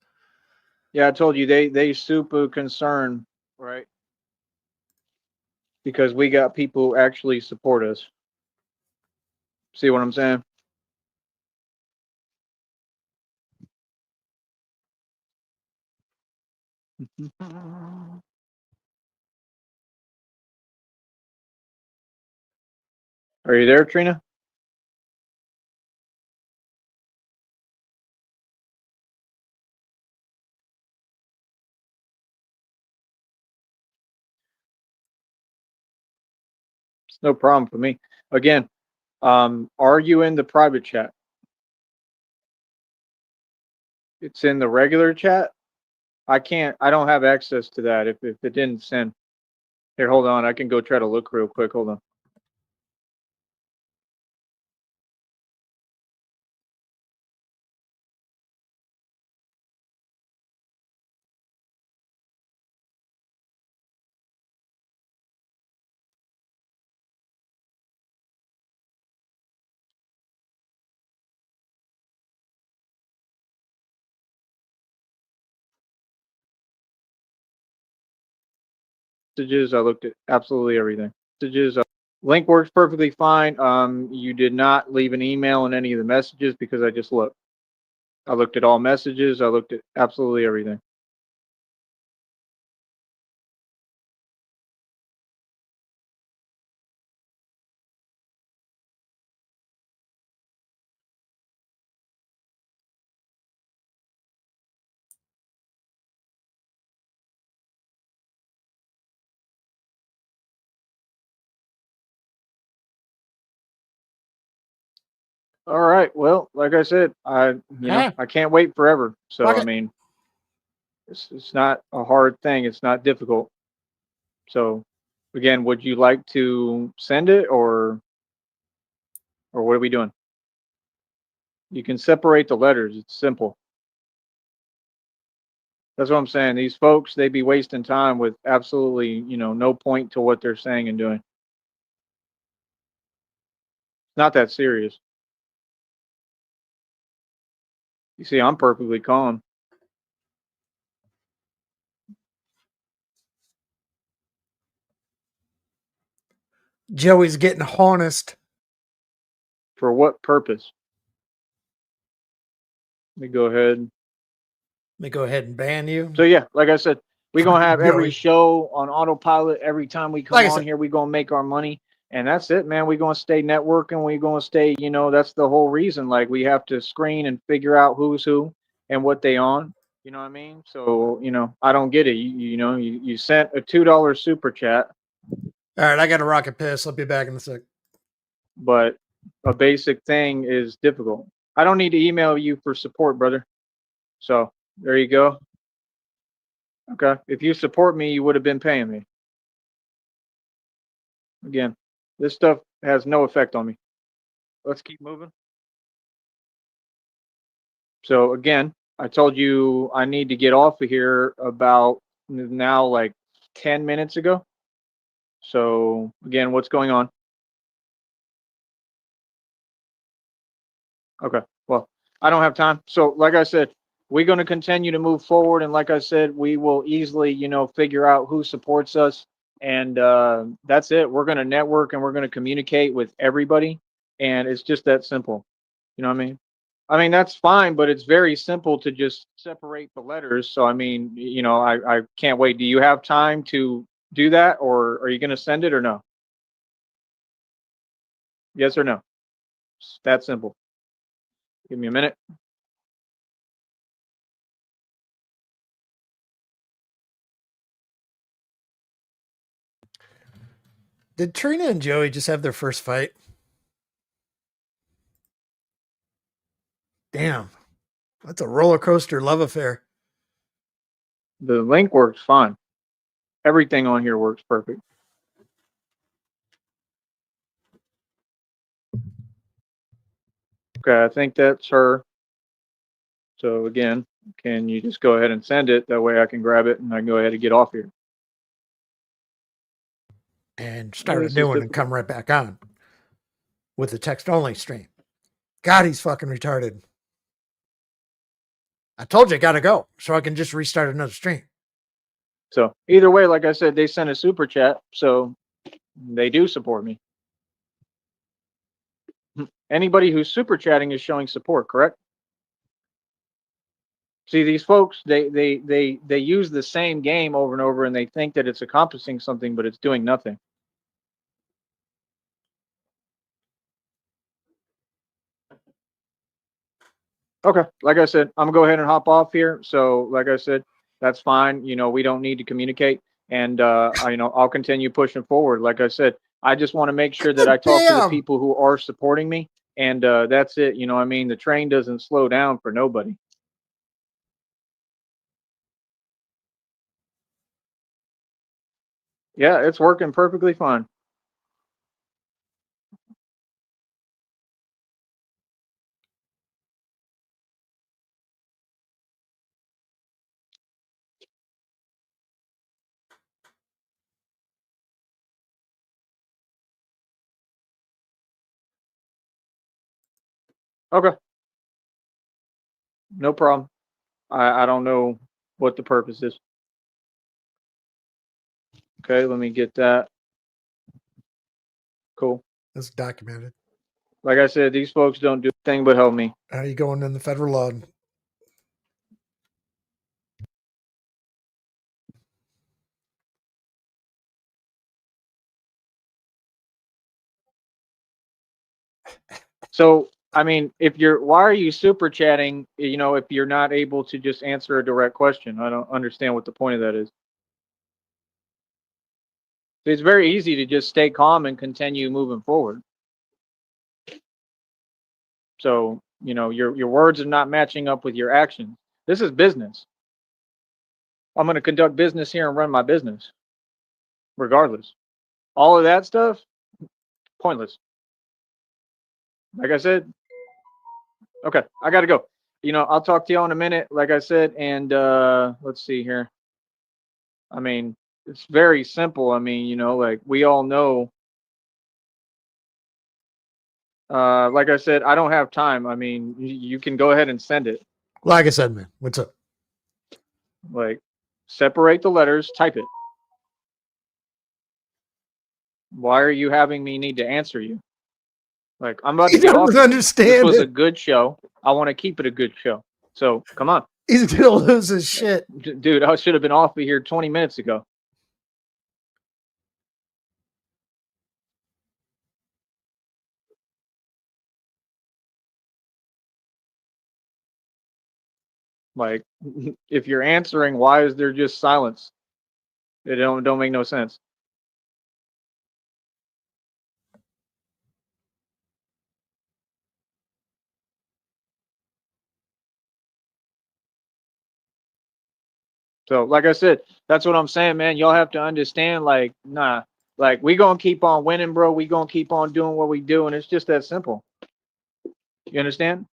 Yeah, I told you they super concerned, right? Because we got people who actually support us. See what I'm saying? Are you there, Trina? It's no problem for me. Again, are you in the private chat? It's in the regular chat. I don't have access to that if it didn't send. Here, hold on. I can go try to look real quick. Hold on. Messages, I looked at absolutely everything. Messages, link works perfectly fine. You did not leave an email in any of the messages because I just looked. I looked at all messages. I looked at absolutely everything. All right. Well, like I said, I can't wait forever. So I mean, it's not a hard thing. It's not difficult. So again, would you like to send it or what are we doing? You can separate the letters. It's simple. That's what I'm saying. These folks, they be wasting time with absolutely, no point to what they're saying and doing. It's not that serious. You see, I'm perfectly calm. Joey's getting honest. For what purpose? Let me go ahead. Let me go ahead and ban you. So yeah, like I said, we're gonna have every Joey. show on autopilot. Every time we come Like I on said- here, we're gonna make our money. And that's it, man. We're gonna stay networking. We're gonna stay, that's the whole reason. Like we have to screen and figure out who's who and what they on. You know what I mean? So, I don't get it. You sent a $2 super chat, All right, I got a rocket piss. I'll be back in a sec. but a basic thing is difficult. I don't need to email you for support, brother. So there you go. Okay. If you support me, you would have been paying me. Again, this stuff has no effect on me. Let's keep moving. So again, I told you I need to get off of here about now like 10 minutes ago. So again, what's going on? Okay. Well, I don't have time. So, like I said, we're going to continue to move forward, and like I said, we will easily, figure out who supports us, and that's it. We're going to network and we're going to communicate with everybody, and it's just that simple. You know what I mean? I mean that's fine, but it's very simple to just separate the letters. So, I mean, I can't wait. Do you have time to do that, or are you going to send it or no? Yes or no? It's that simple. Give me a minute. Did Trina and Joey just have their first fight? Damn, that's a roller coaster love affair. The link works fine. Everything on here works perfect. Okay, I think that's her. So again, can you just go ahead and send it? That way I can grab it and I can go ahead and get off here. And start a This new is one and difficult. come right back on with the text only stream. God, he's fucking retarded. I told you I gotta go so I can just restart another stream. So either way, like I said, they sent a super chat, so they do support me. Anybody who's super chatting is showing support, correct? See, these folks, they use the same game over and over, and they think that it's accomplishing something, but it's doing nothing. Okay, like I said, I'm gonna go ahead and hop off here. So, like I said, that's fine. We don't need to communicate, and I'll continue pushing forward. Like I said, I just want to make sure that I God talk to the damn. people who are supporting me, and that's it. I mean, the train doesn't slow down for nobody. Yeah, it's working perfectly fine. Okay, no problem. I don't know what the purpose is. Okay, let me get that. Cool. That's documented. Like I said, these folks don't do anything but help me. How you going in the federal law? So, I mean, why are you super chatting, if you're not able to just answer a direct question? I don't understand what the point of that is. It's very easy to just stay calm and continue moving forward. So, your words are not matching up with your actions. This is business. I'm going to conduct business here and run my business regardless. All of that stuff, pointless. Like I said, okay, I got to go. I'll talk to y'all in a minute, like I said, and let's see here. I mean, it's very simple. I mean, like we all know. Like I said, I don't have time. I mean, you can go ahead and send it. Like I said, man, what's up? Like, separate the letters, type it. Why are you having me need to answer you? Like, I'm about He to get off doesn't here. This understand was a it. good show. I want to keep it a good show. So come on, He's gonna lose his shit. dude. I should have been off of here 20 minutes ago. Like, if you're answering, why is there just silence? It don't make no sense. So, like I said, that's what I'm saying, man. Y'all have to understand, like, nah, like we gonna keep on winning, bro. We gonna keep on doing what we do, and it's just that simple. You understand?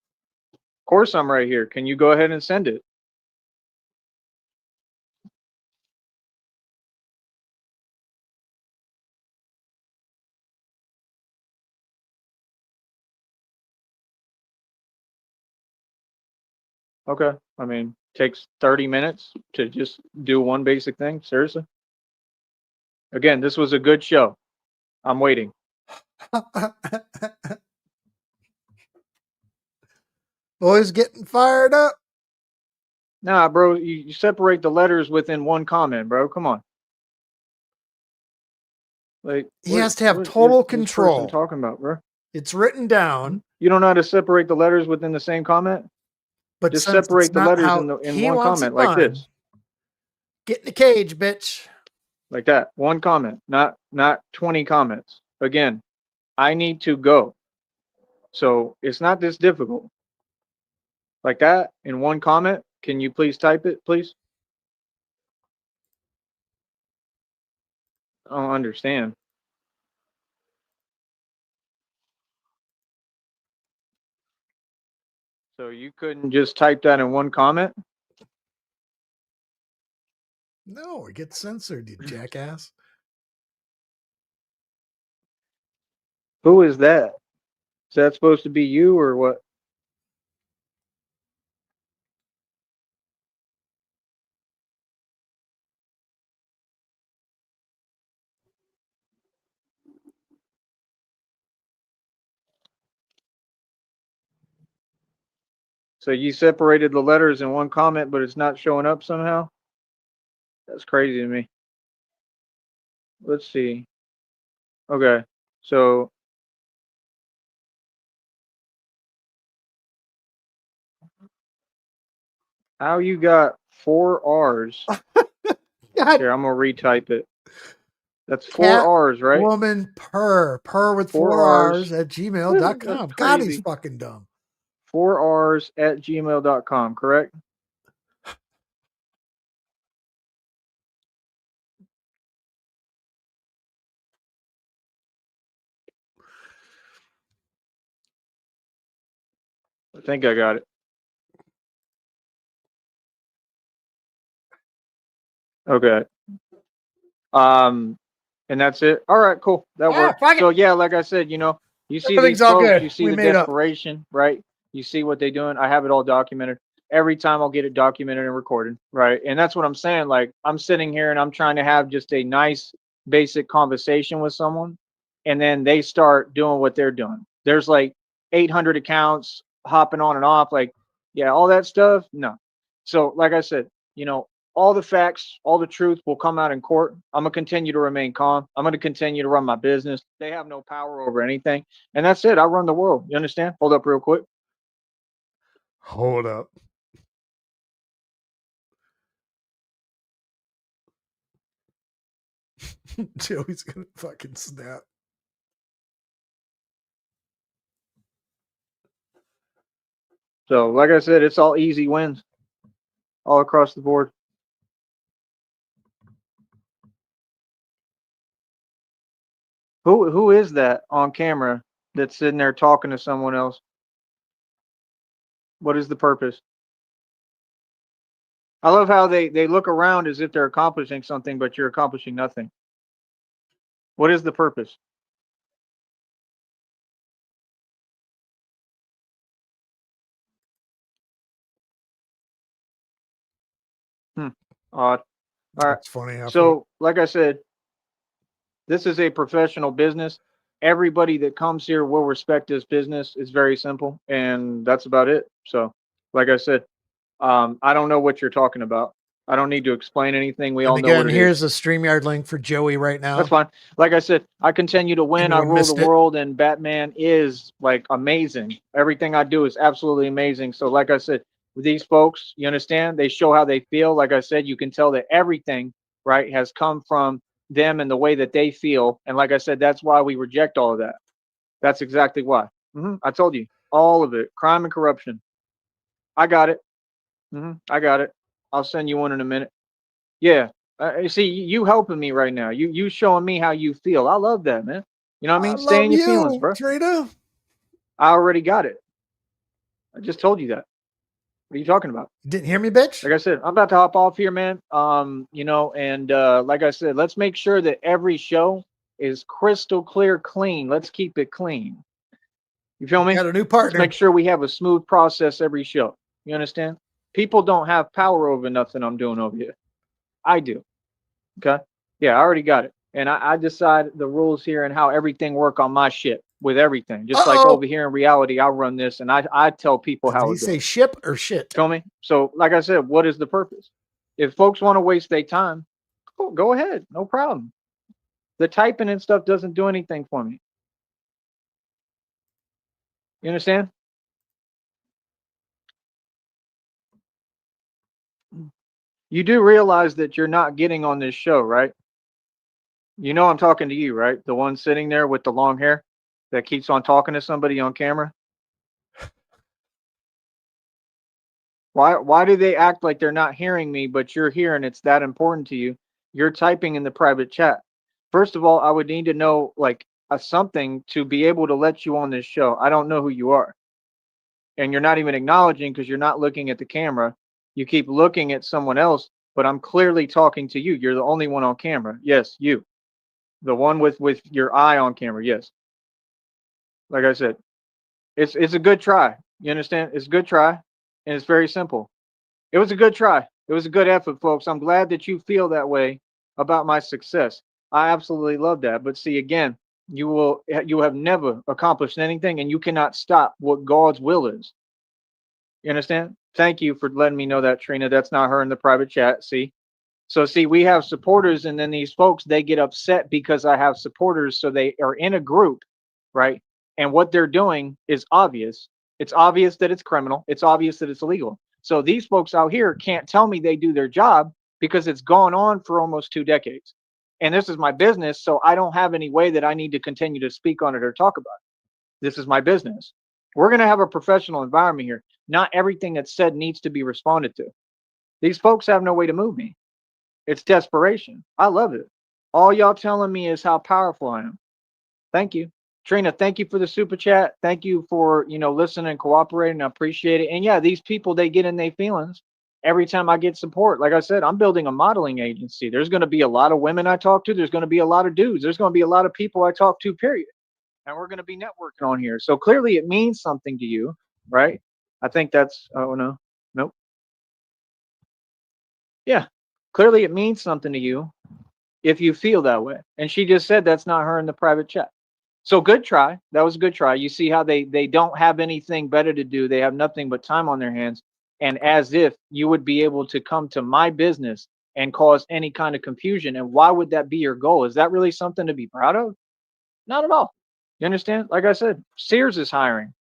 Of course, I'm right here. Can you go ahead and send it? Okay. I mean, takes 30 minutes to just do one basic thing. Seriously. Again, this was a good show. I'm waiting. Boys getting fired up. Nah, bro, you separate the letters within one comment, bro. Come on. Like, He has to have what is total this person control. talking about, bro? It's written down, You don't know how to separate the letters within the same comment? but Just since it's separate the not letters how in he one wants it comment like done, this. get in the cage, bitch. Like that. One comment, not 20 comments. Again, I need to go. So it's not this difficult. Like that in one comment. Can you please type it, please? I don't understand. So you couldn't just type that in one comment? No, it gets censored, you jackass. Who is that? Is that supposed to be you or what? So you separated the letters in one comment, but it's not showing up somehow? That's crazy to me. Let's see. Okay. So how you got 4 R's? God, Here, I'm gonna retype it. That's four cat, R's, right? woman, purr with 4 R's 4 R's. at That's gmail.com. God, he's crazy. fucking dumb. 4 R's at gmail.com, correct? I think I got it. Okay. And that's it. All right, cool. That Ah, works. fuck it. So yeah, like I said, you see Everything's these all folks, good. you see We the made up. desperation, right? You see what they're doing. I have it all documented. Every time I'll get it documented and recorded, right? And that's what I'm saying. Like I'm sitting here and I'm trying to have just a nice basic conversation with someone, and then they start doing what they're doing. There's like 800 accounts hopping on and off, like yeah, all that stuff. No. So like I said, all the facts, all the truth will come out in court. I'm gonna continue to remain calm. I'm gonna continue to run my business. They have no power over anything, and that's it. I run the world. You understand? Hold up, real quick. Hold up. Joey's gonna fucking snap. So, like I said, it's all easy wins, all across the board. Who is that on camera that's sitting there talking to someone else? What is the purpose? I love how they look around as if they're accomplishing something, but you're accomplishing nothing. What is the purpose? Hmm. Odd. All right. That's funny. So, like I said, this is a professional business. Everybody that comes here will respect this business. It's very simple, and that's about it. So, like I said, I don't know what you're talking about. I don't need to explain anything. We And all know what again, it is. here's a StreamYard link for Joey right That's now. fine. Like I said, I continue to win. I Anyone rule the missed it? world, and Batman is like amazing. Everything I do is absolutely amazing. So, like I said, with these folks, you understand? They show how they feel. Like I said, you can tell that everything, right, has come from them and the way that they feel. And like I said, that's why we reject all of that. That's exactly why. I told you all of it. Crime and corruption. I got it. I got it. I'll send you one in a minute. Yeah. You see, you helping me right now. You showing me how you feel. I love that, man. You know what I I mean? Stay love in your feelings, you, bro. Trina. I already got it. I just told you that. What are you talking about? Didn't hear me, bitch? Like I said, I'm about to hop off here, man. And like I said, let's make sure that every show is crystal clear, clean. Let's keep it clean. You feel me? Got a new Let's make partner. sure we have a smooth process every show. You understand? People don't have power over nothing I'm doing over here. I do. Okay. Yeah, I already got it. And I decide the rules here and how everything work on my ship with everything. Just like Uh-oh. over here in reality, I run this and I tell people Did how he it say goes. ship or shit? Feel me? So, like I said, what is the purpose? If folks want to waste their time, cool, go ahead. No problem. The typing and stuff doesn't do anything for me. You understand? You do realize that you're not getting on this show, right? You know I'm talking to you, right? The one sitting there with the long hair that keeps on talking to somebody on camera. Why do they act like they're not hearing me, but you're here and it's that important to you? You're typing in the private chat. First of all, I would need to know like a something to be able to let you on this show. I don't know who you are. And you're not even acknowledging because you're not looking at the camera. You keep looking at someone else, but I'm clearly talking to you. You're the only one on camera. Yes, you. The one with your eye on camera. Yes. Like I said, it's a good try. You understand? It's a good try, and it's very simple. It was a good try. It was a good effort, folks. I'm glad that you feel that way about my success. I absolutely love that. But see, again, you have never accomplished anything, and you cannot stop what God's will is. You understand? Thank you for letting me know that, Trina. That's not her in the private chat. See? So see, we have supporters, and then these folks they get upset because I have supporters, so they are in a group, right? And what they're doing is obvious. It's obvious that it's criminal. It's obvious that it's illegal. So these folks out here can't tell me they do their job because it's gone on for almost 2 decades. And this is my business, so I don't have any way that I need to continue to speak on it or talk about it. This is my business. We're going to have a professional environment here. Not everything that's said needs to be responded to. These folks have no way to move me. It's desperation. I love it. All y'all telling me is how powerful I am. Thank you. Trina, thank you for the super chat. Thank you for, listening and cooperating. I appreciate it. And yeah, these people, they get in their feelings every time I get support. Like I said, I'm building a modeling agency. There's going to be a lot of women I talk to. There's going to be a lot of dudes. There's going to be a lot of people I talk to, period. And we're going to be networking on here. So clearly it means something to you, right? I think that's, oh no, nope. Yeah, clearly it means something to you if you feel that way. And she just said that's not her in the private chat. So good try. That was a good try. You see how they don't have anything better to do. They have nothing but time on their hands. And as if you would be able to come to my business and cause any kind of confusion. And why would that be your goal? Is that really something to be proud of? Not at all. You understand? Like I said, Sears is hiring.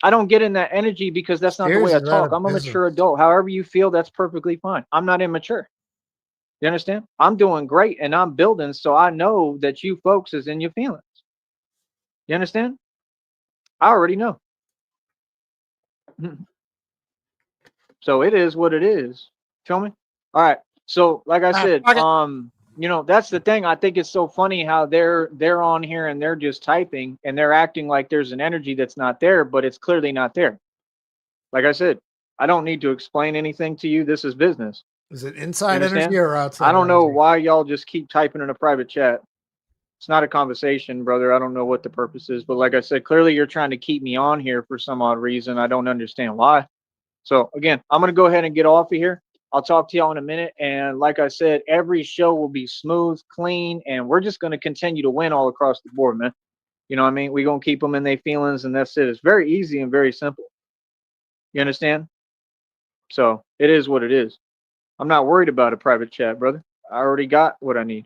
I don't get in that energy because that's not the Sears way I is out talk. of I'm a business. mature adult. However you feel, that's perfectly fine. I'm not immature. You understand? I'm doing great and I'm building, so I know that you folks is in your feelings. You understand? I already know. So it is what it is. Feel me? All right. So like I said, Fuck it. that's the thing. I think it's so funny how they're on here and they're just typing and they're acting like there's an energy that's not there, but it's clearly not there. Like I said, I don't need to explain anything to you. This is business. Is it You inside energy understand? or outside I don't know energy? why y'all just keep typing in a private chat. It's not a conversation, brother. I don't know what the purpose is, but like I said, clearly you're trying to keep me on here for some odd reason. I don't understand why. So again, I'm going to go ahead and get off of here. I'll talk to y'all in a minute. And like I said, every show will be smooth, clean, and we're just going to continue to win all across the board, man. You know what I mean? We're going to keep them in their feelings, and that's it. It's very easy and very simple. You understand? So it is what it is. I'm not worried about a private chat, brother. I already got what I need.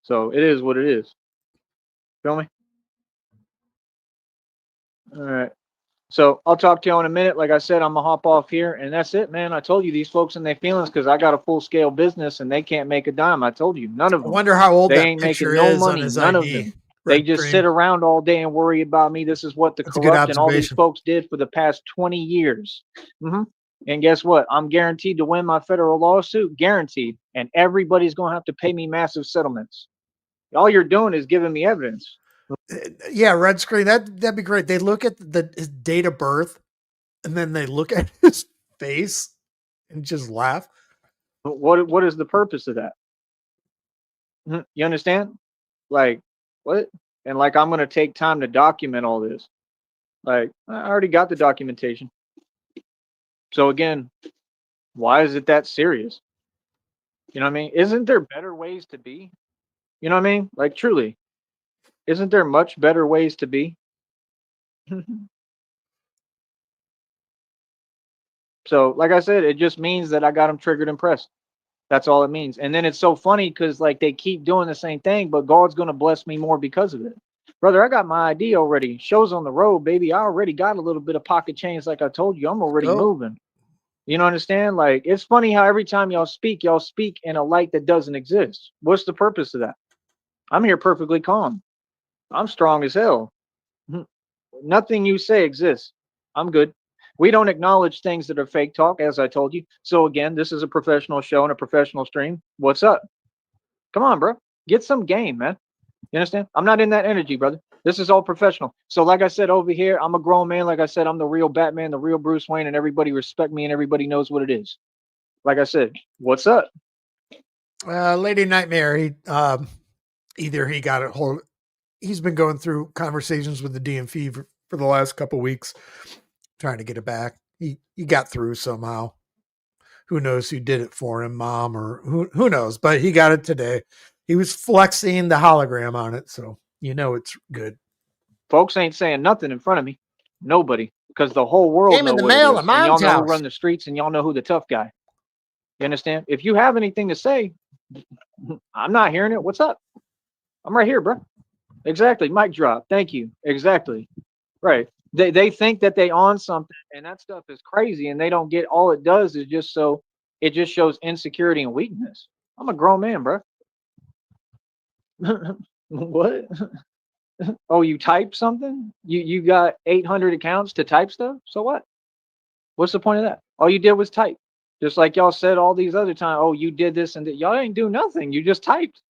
So it is what it is. Feel me? All right. So I'll talk to you in a minute. Like I said, I'm gonna hop off here, and that's it, man. I told you these folks in their feelings because I got a full scale business and they can't make a dime. I told you, none of I them. wonder how old They that ain't picture making no is on money. his None of ID. them. They Red just sit Screen. around all day and worry about me. This is what the That's a good corrupt and all these observation. folks did for the past 20 years. And guess what? I'm guaranteed to win my federal lawsuit, guaranteed. And everybody's gonna have to pay me massive settlements. All you're doing is giving me evidence. Yeah, red screen. That'd be great. They look at his date of birth and then they look at his face and just laugh. What is the purpose of that? You understand? Like, what? And like, I'm gonna take time to document all this. Like, I already got the documentation. So again, why is it that serious? You know what I mean? Isn't there better ways to be? You know what I mean? Like, truly, isn't there much better ways to be? So, like I said, it just means that I got them triggered and pressed. That's all it means. And then it's so funny because like they keep doing the same thing, but God's gonna bless me more because of it. Brother, I got my ID already. Show's on the road, baby. I already got a little bit of pocket change, like I told you. I'm already Go. moving. You know, understand? Like it's funny how every time y'all speak in a light that doesn't exist. What's the purpose of that? I'm here perfectly calm. I'm strong as hell. Nothing you say exists. I'm good. We don't acknowledge things that are fake talk, as I told you. So again, this is a professional show and a professional stream. What's up? Come on, bro. Get some game, man. You understand? I'm not in that energy, brother. This is all professional. So like I said over here, I'm a grown man. Like I said, I'm the real Batman, the real Bruce Wayne, and everybody respect me and everybody knows what it is. Like I said, what's up? Lady Nightmare, either he got it hold. He's been going through conversations with the DMV for the last couple of weeks, trying to get it back. He got through somehow. Who knows who did it for him, mom or who knows? But he got it today. He was flexing the hologram on it, so you know it's good. Folks ain't saying nothing in front of me. Nobody, because the whole world Came know in the what it mail is, at and mom's y'all know who house. run the streets, and y'all know who the tough guy. You understand? If you have anything to say, I'm not hearing it. What's up? I'm right here, bro. Exactly. Mic drop. Thank you. Exactly. Right. They think that they on something, and that stuff is crazy, and they don't get all it does is just so it just shows insecurity and weakness. I'm a grown man, bro. What? Oh, you type something? You got 800 accounts to type stuff? So what? What's the point of that? All you did was type. Just like y'all said all these other times, oh, you did this and that. Y'all ain't do nothing. You just typed.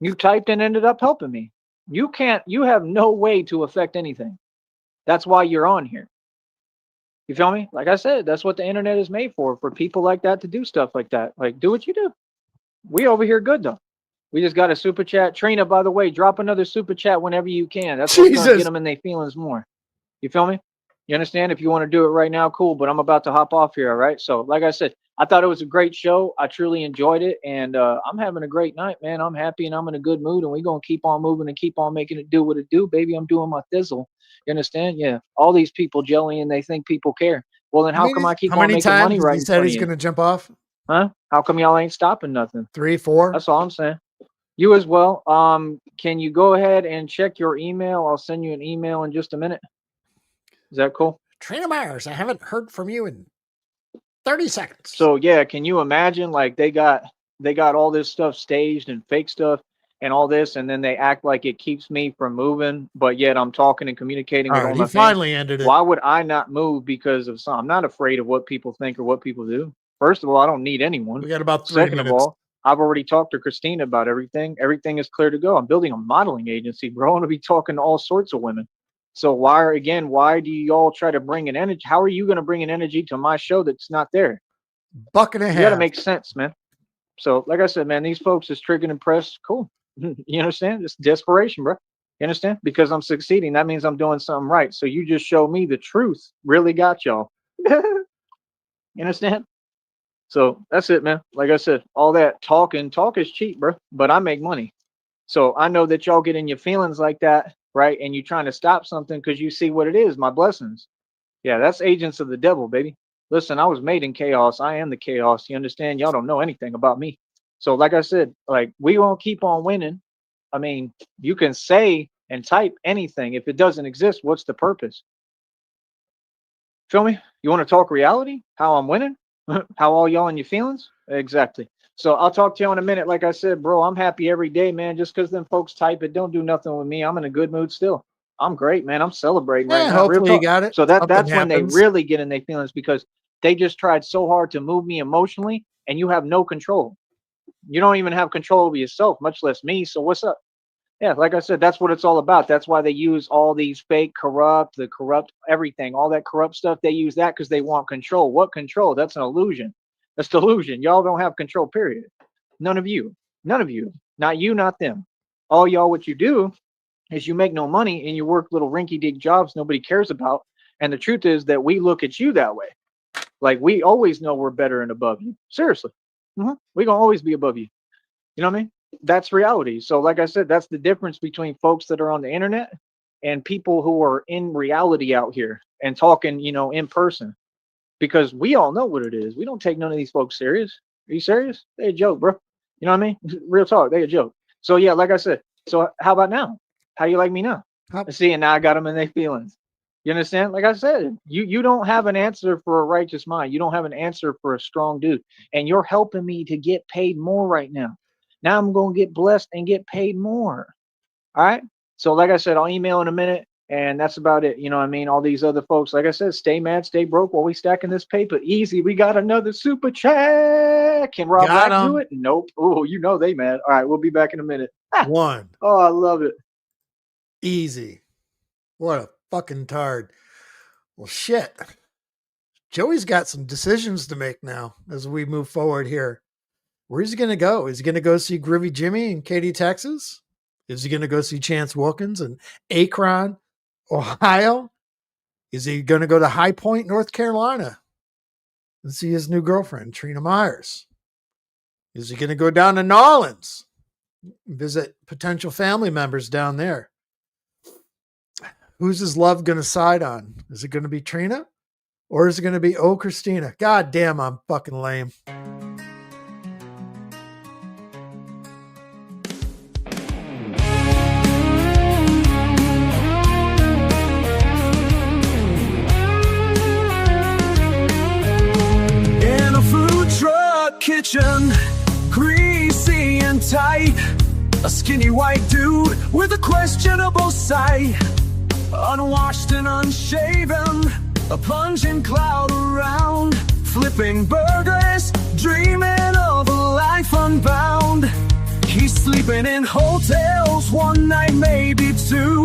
You typed and ended up helping me. You have no way to affect anything. That's why you're on here. You feel me? Like I said, that's what the internet is made for people like that to do stuff like that. Like, do what you do. We over here good though. We just got a super chat. Trina, by the way, drop another super chat whenever you can. That's what's gonna get them in their feelings more. You feel me? You understand? If you want to do it right now, cool. But I'm about to hop off here. All right. So, like I said, I thought it was a great show. I truly enjoyed it, and I'm having a great night, man. I'm happy and I'm in a good mood, and we're gonna keep on moving and keep on making it do what it do, baby. I'm doing my thizzle. You understand? Yeah. All these people jelly and they think people care. Well, then how come I keep on making money right in front of you? He said he's going to jump off? Huh? How come y'all ain't stopping nothing? 3, 4. That's all I'm saying. You as well. Can you go ahead and check your email? I'll send you an email in just a minute. Is that cool? Trina Myers, I haven't heard from you in 30 seconds. So yeah, can you imagine like they got all this stuff staged and fake stuff and all this, and then they act like it keeps me from moving, but yet I'm talking and communicating with all my fans. Finally ended it. Why would I not move because of some? I'm not afraid of what people think or what people do. First of all, I don't need anyone. We got about 3 Second minutes. of all, I've already talked to Christina about everything. Everything is clear to go. I'm building a modeling agency, bro. I'm gonna be talking to all sorts of women. So why do you all try to bring an energy? How are you going to bring an energy to my show that's not there? $1.50. You got to make sense, man. So like I said, man, these folks is triggered and pressed. Cool. You understand? It's desperation, bro. You understand? Because I'm succeeding. That means I'm doing something right. So you just show me the truth really got y'all. You understand? So that's it, man. Like I said, all that talk is cheap, bro. But I make money. So I know that y'all get in your feelings like that, right? And you trying to stop something because you see what it is, my blessings. Yeah, that's agents of the devil, baby. Listen, I was made in chaos. I am the chaos. You understand? Y'all don't know anything about me. So like I said, like we won't keep on winning. I mean, you can say and type anything. If it doesn't exist, what's the purpose? Feel me? You want to talk reality? How I'm winning? How all y'all in your feelings? Exactly. So I'll talk to you in a minute. Like I said, bro, I'm happy every day, man. Just because them folks type it, don't do nothing with me. I'm in a good mood still. I'm great, man. I'm celebrating right now. Hopefully you got it. So that's when they really get in their feelings because they just tried so hard to move me emotionally, and you have no control. You don't even have control over yourself, much less me. So what's up? Yeah, like I said, that's what it's all about. That's why they use all these fake, corrupt everything, all that corrupt stuff. They use that because they want control. What control? That's an illusion. That's delusion. Y'all don't have control, period. None of you. None of you. Not you, not them. All y'all, what you do is you make no money and you work little rinky-dink jobs nobody cares about. And the truth is that we look at you that way. Like we always know we're better and above you. Seriously. We're gonna always be above you. You know what I mean? That's reality. So like I said, that's the difference between folks that are on the internet and people who are in reality out here and talking, in person. Because we all know what it is. We don't take none of these folks serious. Are you serious? They a joke, bro. You know what I mean? Real talk. They a joke. So yeah, like I said. So how about now? How you like me now? See, and now I got them in their feelings. You understand? Like I said, you don't have an answer for a righteous mind. You don't have an answer for a strong dude. And you're helping me to get paid more right now. Now I'm going to get blessed and get paid more. All right. So like I said, I'll email in a minute. And that's about it. You know what I mean? All these other folks, like I said, stay mad, stay broke while we stacking this paper. Easy. We got another super chat. Can Rob Black do it? Nope. Oh, they mad. All right. We'll be back in a minute. One. Oh, I love it. Easy. What a fucking tard. Well, shit. Joey's got some decisions to make now as we move forward here. Where's he going to go? Is he going to go see Groovy Jimmy in Katy, Texas? Is he going to go see Chance Wilkins in Akron, Ohio? Is he going to go to High Point, North Carolina and see his new girlfriend, Trina Myers? Is he going to go down to New Orleans, visit potential family members down there? Who's his love going to side on? Is it going to be Trina or is it going to be Christina? God damn, I'm fucking lame. In a food truck kitchen, greasy and tight, a skinny white dude with a questionable sight. Unwashed and unshaven, a pungent cloud around, flipping burgers, dreaming of a life unbound. He's sleeping in hotels, one night, maybe two.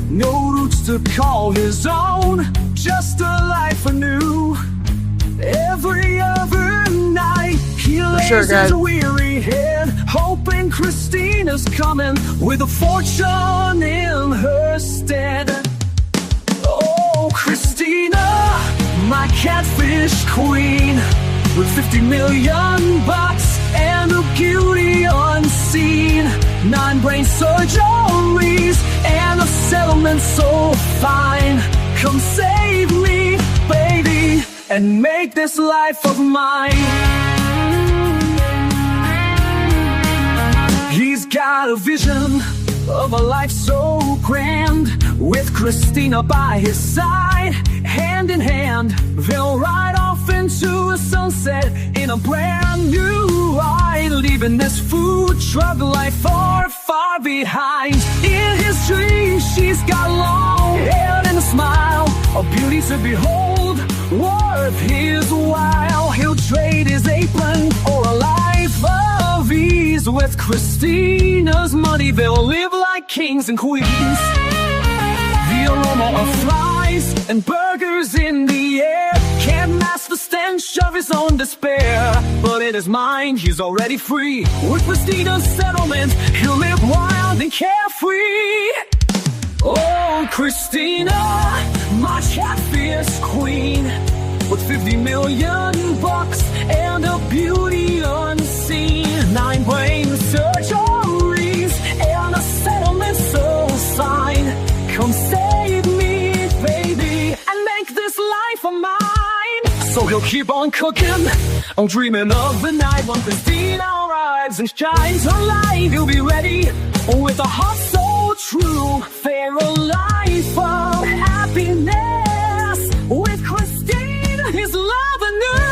No roots to call his own, just a life anew. Every other night, he lays his weary head, hoping Christina's coming with a fortune in her stead. Oh, Christina, my catfish queen, with 50 million bucks and a beauty unseen, 9 brain surgeries and a settlement so fine. Come save me, baby, and make this life of mine. He's got a vision of a life so grand, with Christina by his side, hand in hand. They'll ride off into a sunset in a brand new ride, leaving this food truck life far, far behind. In his dreams, she's got long hair and a smile, a beauty to behold, worth his while. He'll trade his apron or a life of ease. With Christina's money, they'll live like kings and queens. The aroma of fries and burgers in the air can't mask the stench of his own despair. But in his mind, he's already free. With Christina's settlement, he'll live wild and carefree. Oh, Christina, my catfish queen, with 50 million bucks and a beauty unseen, 9 brain surgeries and a settlement so fine. Come save me, baby, and make this life of mine. So he'll keep on cooking, I'm dreaming of the night when Christina arrives and shines her light. He'll be ready with a heart so true, fair a life of happiness. With Christina, his love anew.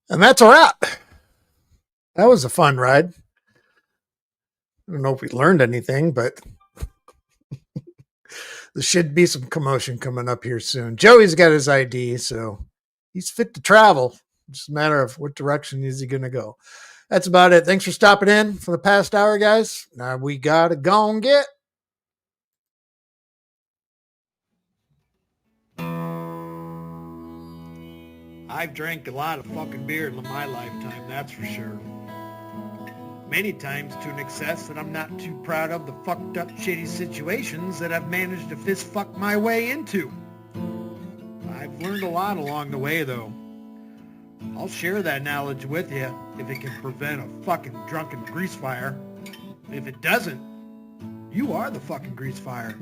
And that's a wrap. That was a fun ride. I don't know if we learned anything, but there should be some commotion coming up here soon. Joey's got his ID, so he's fit to travel. It's a matter of what direction is he going to go. That's about it. Thanks for stopping in for the past hour, guys. Now we got to go and get. I've drank a lot of fucking beer in my lifetime, that's for sure. Many times to an excess that I'm not too proud of the fucked up shitty situations that I've managed to fist fuck my way into. I've learned a lot along the way though. I'll share that knowledge with you if it can prevent a fucking drunken grease fire. If it doesn't, you are the fucking grease fire.